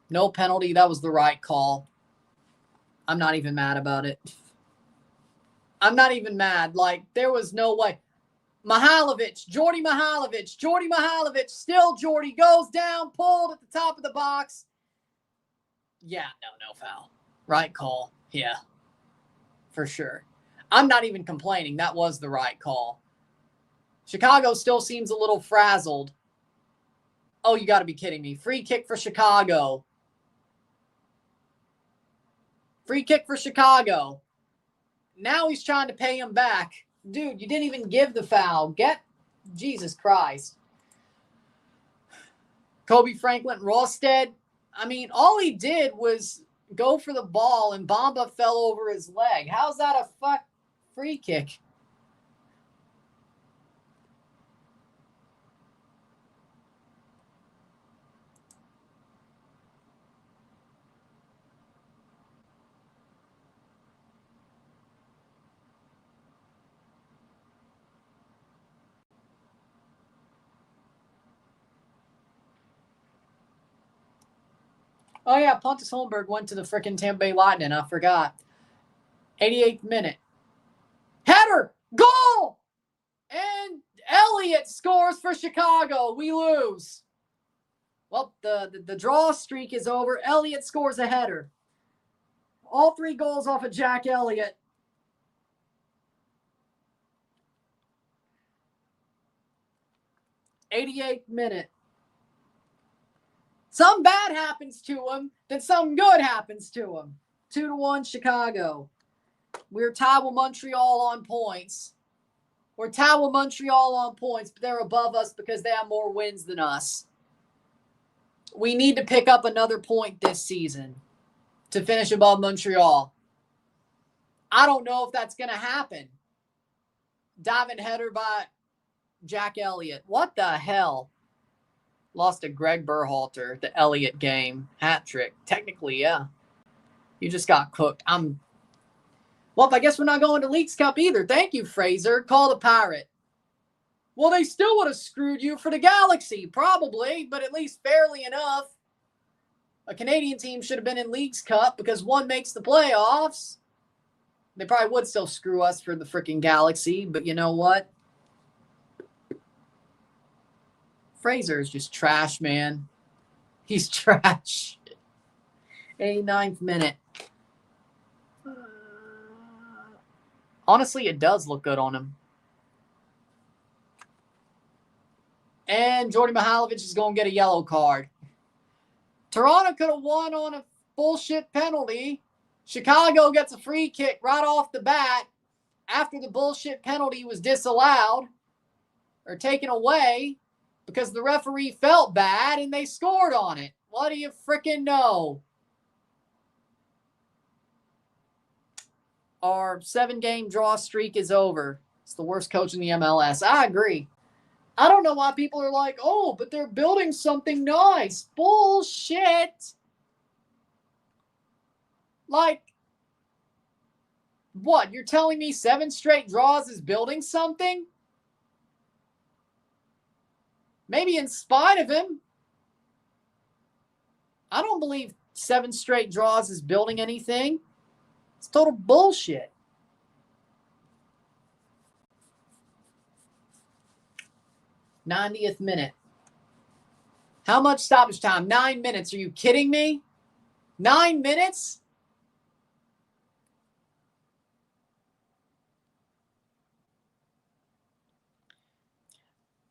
No penalty. That was the right call. I'm not even mad about it. I'm not even mad. Like, there was no way. Jordy Mihailovic, still Jordy, goes down, pulled at the top of the box. Yeah, no foul. Right call. Yeah, for sure. I'm not even complaining. That was the right call. Chicago still seems a little frazzled. Oh, you got to be kidding me. Free kick for Chicago. Free kick for Chicago. Now he's trying to pay him back. Dude, you didn't even give the foul. Jesus Christ. Kobe Franklin, Rawstead. I mean, all he did was go for the ball and Bamba fell over his leg. How's that a free kick? Oh, yeah, Pontus Holmberg went to the frickin' Tampa Bay Lightning. I forgot. 88th minute. Header! Goal! And Elliott scores for Chicago. We lose. Well, the draw streak is over. Elliott scores a header. All 3 goals off of Jack Elliott. '88th minute. Something bad happens to him, then something good happens to him. 2-1 Chicago. We're tied with Montreal on points. But they're above us because they have more wins than us. We need to pick up another point this season to finish above Montreal. I don't know if that's going to happen. Diving header by Jack Elliott. What the hell? Lost to Greg Berhalter, the Elliott game. Hat trick. Technically, yeah. You just got cooked. Well, I guess we're not going to Leagues Cup either. Thank you, Fraser. Call the Pirate. Well, they still would have screwed you for the Galaxy. Probably, but at least fairly enough. A Canadian team should have been in Leagues Cup because one makes the playoffs. They probably would still screw us for the freaking Galaxy, but you know what? Fraser is just trash, man. He's trash. 89th minute. Honestly, it does look good on him. And Jordy Mihailovic is going to get a yellow card. Toronto could have won on a bullshit penalty. Chicago gets a free kick right off the bat after the bullshit penalty was disallowed or taken away because the referee felt bad and they scored on it. What do you freaking know? Our 7-game draw streak is over. It's the worst coach in the MLS. I agree. I don't know why people are like, oh, but they're building something nice. Bullshit. Like, what? You're telling me 7 straight draws is building something? Maybe in spite of him. I don't believe 7 straight draws is building anything. It's total bullshit. '90th minute. How much stoppage time? 9 minutes. Are you kidding me? 9 minutes?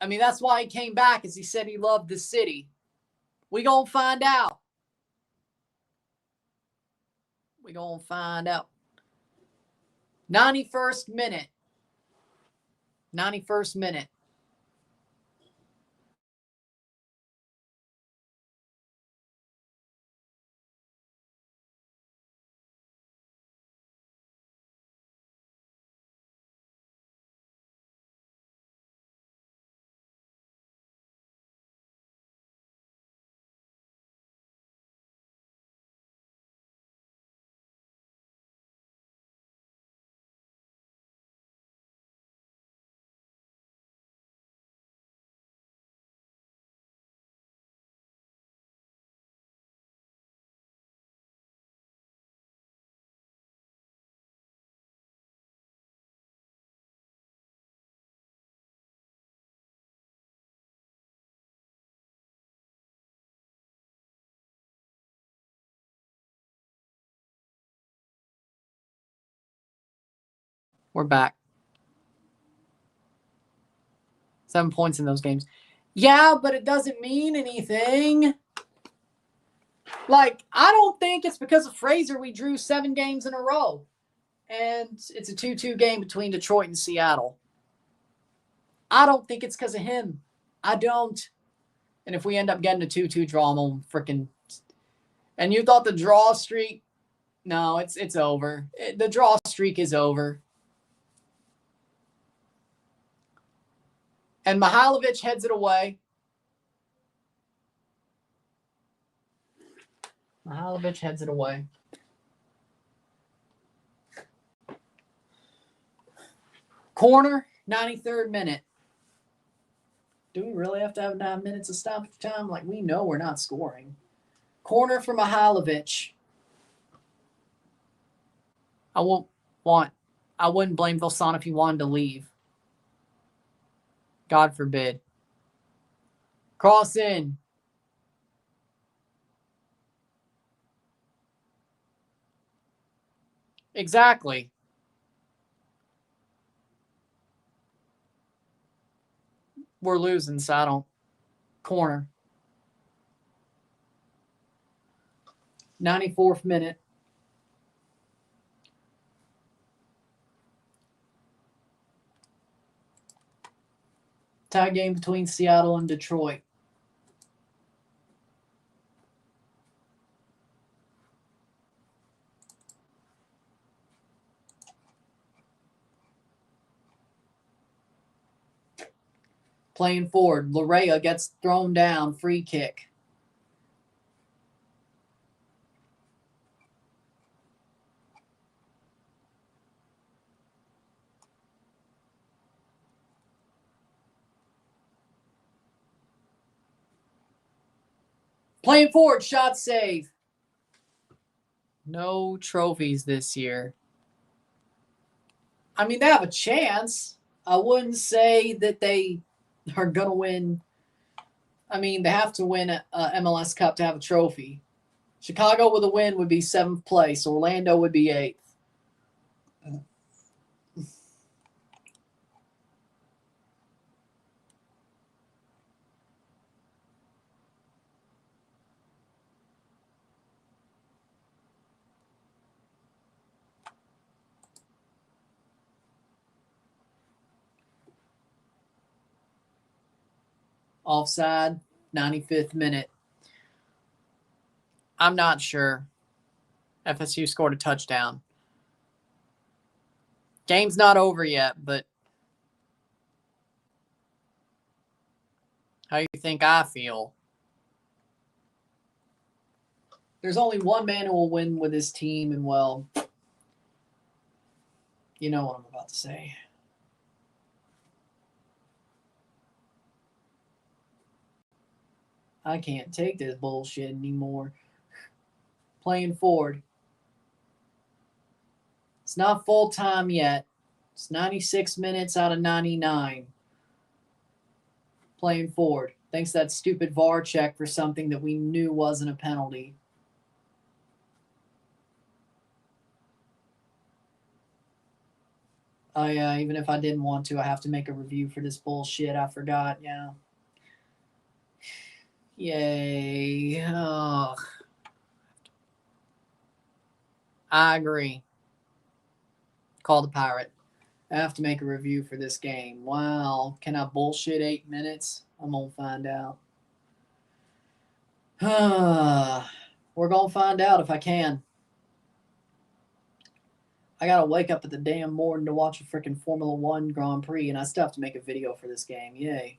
I mean, that's why he came back, is he said he loved the city. We gonna find out. We gonna find out. 91st minute. 91st minute. We're back. 7 points in those games. Yeah, but it doesn't mean anything. Like, I don't think it's because of Fraser we drew 7 games in a row. And it's a 2-2 game between Detroit and Seattle. I don't think it's because of him. I don't. And if we end up getting a 2-2 draw, I'm on freaking... And you thought the draw streak... No, it's over. The draw streak is over. And Mihailovic heads it away. Mihailovic heads it away. Corner, 93rd minute. Do we really have to have 9 minutes of stoppage time? Like, we know we're not scoring. Corner for Mihailovic. I wouldn't blame Vilsan if he wanted to leave. God forbid. Cross in. Exactly. We're losing, so I don't. Corner. 94th minute. Tie game between Seattle and Detroit. Playing forward. Larea gets thrown down. Free kick. Playing forward. Shot save. No trophies this year. I mean, they have a chance. I wouldn't say that they are going to win. I mean, they have to win a MLS Cup to have a trophy. Chicago with a win would be 7th place. Orlando would be 8th. Offside, 95th minute. I'm not sure. FSU scored a touchdown. Game's not over yet, but how you think I feel? There's only one man who will win with his team, and well, you know what I'm about to say. I can't take this bullshit anymore. Playing forward. It's not full time yet. It's 96 minutes out of 99. Playing forward. Thanks to that stupid VAR check for something that we knew wasn't a penalty. Oh, yeah, even if I didn't want to, I have to make a review for this bullshit. I forgot, yeah. Yay. Ugh. I agree. Call the pirate. I have to make a review for this game. Wow. Can I bullshit 8 minutes? I'm going to find out. We're going to find out if I can. I got to wake up at the damn morning to watch a freaking Formula 1 Grand Prix, and I still have to make a video for this game. Yay.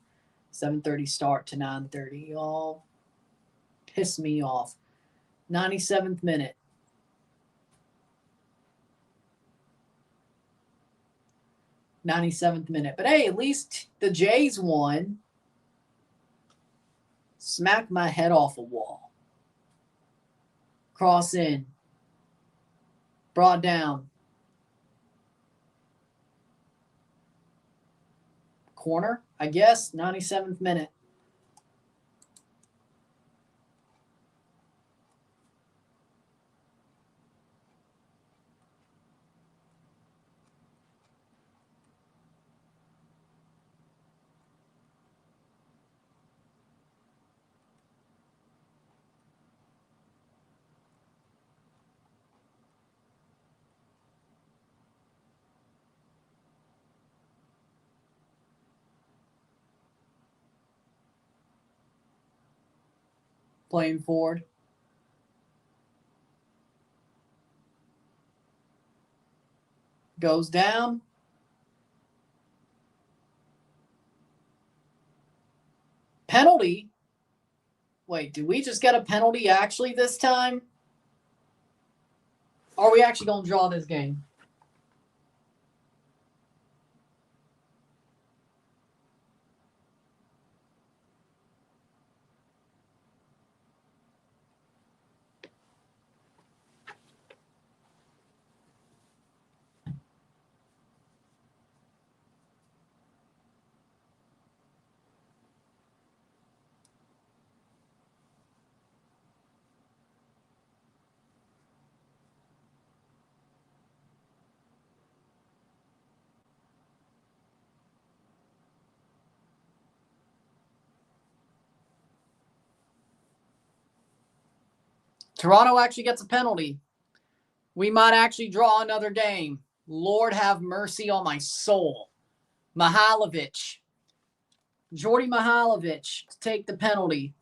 7:30 start to 9:30. Y'all piss me off. 97th minute. 97th minute. But hey, at least the Jays won. Smack my head off a wall. Cross in. Brought down. Corner, I guess. 97th minute. Playing forward. Goes down. Penalty? Wait, did we just get a penalty actually this time? Or are we actually going to draw this game? Toronto actually gets a penalty. We might actually draw another game. Lord have mercy on my soul. Mihailovic. Jordy Mihailovic to take the penalty.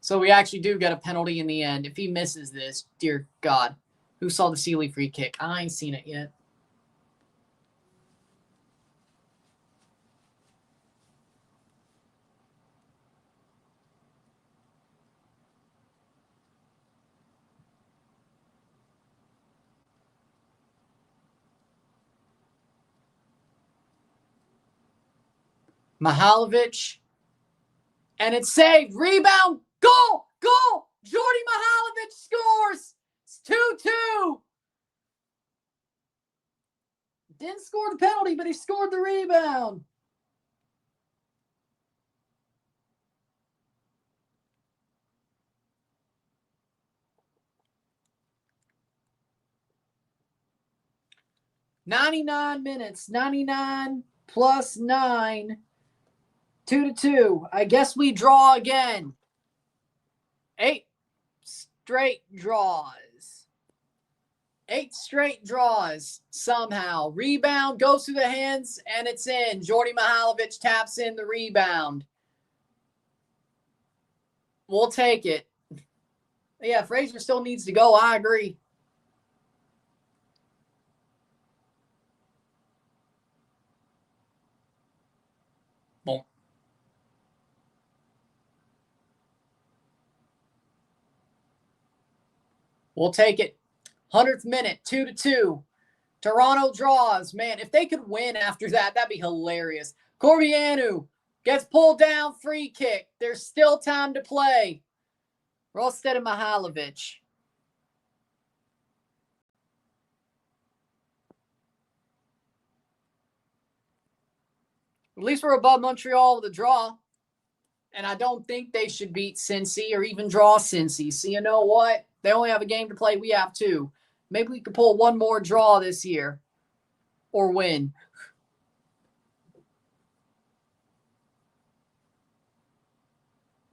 So we actually do get a penalty in the end. If he misses this, dear God. Who saw the Sealy free kick? I ain't seen it yet. Mihailovic. And it's saved. Rebound. Goal. Goal. Jordy Mihailovic scores. It's 2-2. Didn't score the penalty, but he scored the rebound. "99 minutes. 99 plus 9. 2-2. I guess we draw again. 8 straight draws. 8 straight draws somehow. Rebound goes through the hands, and it's in. Jordy Mihailovic taps in the rebound. We'll take it. Yeah, Frazier still needs to go. I agree. Boom. We'll take it. 100th minute, 2-2. Toronto draws. Man, if they could win after that, that'd be hilarious. Corbianu gets pulled down, free kick. There's still time to play. Rosted and Mihailovic. At least we're above Montreal with a draw. And I don't think they should beat Cincy or even draw Cincy. So you know what? They only have a game to play. We have two. Maybe we could pull one more draw this year or win.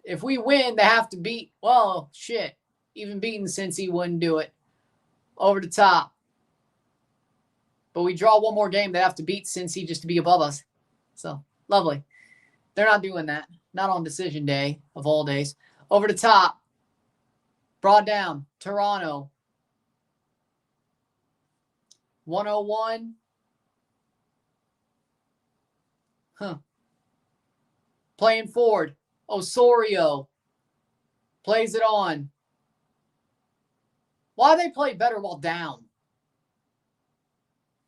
If we win, they have to beat, well, shit. Even beating Cincy wouldn't do it. Over the top. But we draw one more game, they have to beat Cincy just to be above us. So, lovely. They're not doing that. Not on decision day of all days. Over the top. Brought down. Toronto. 101. Playing forward. Osorio. Plays it on. Why they play better while down?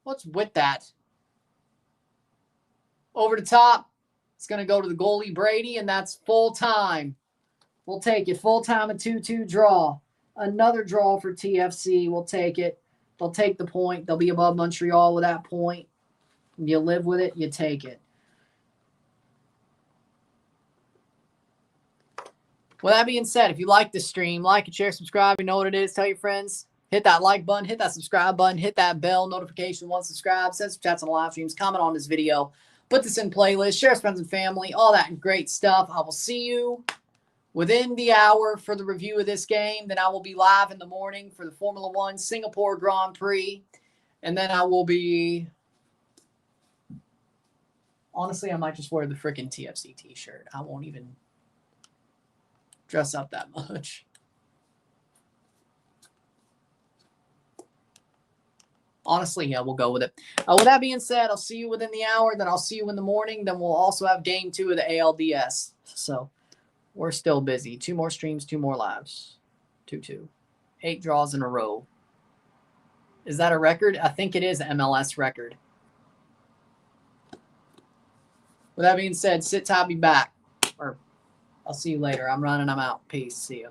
What's with that? Over the top. It's going to go to the goalie, Brady, and that's full time. We'll take it. Full time, a 2-2 draw. Another draw for TFC. We'll take it. They'll take the point. They'll be above Montreal with that point. You live with it, you take it. With that being said, if you like this stream, like and share, subscribe. You know what it is. Tell your friends. Hit that like button. Hit that subscribe button. Hit that bell notification once subscribed. Send some chats on the live streams. Comment on this video. Put this in playlist. Share with friends and family. All that great stuff. I will see you within the hour for the review of this game. Then I will be live in the morning for the Formula One Singapore Grand Prix. And then I will be... Honestly, I might just wear the freaking TFC t-shirt. I won't even dress up that much. Honestly, yeah, we'll go with it. With that being said, I'll see you within the hour. Then I'll see you in the morning. Then we'll also have game 2 of the ALDS. So we're still busy. 2 more streams, 2 more lives. 2-2. 8 draws in a row. Is that a record? I think it is an MLS record. With that being said, sit tight, be back. Or I'll see you later. I'm running. I'm out. Peace. See you.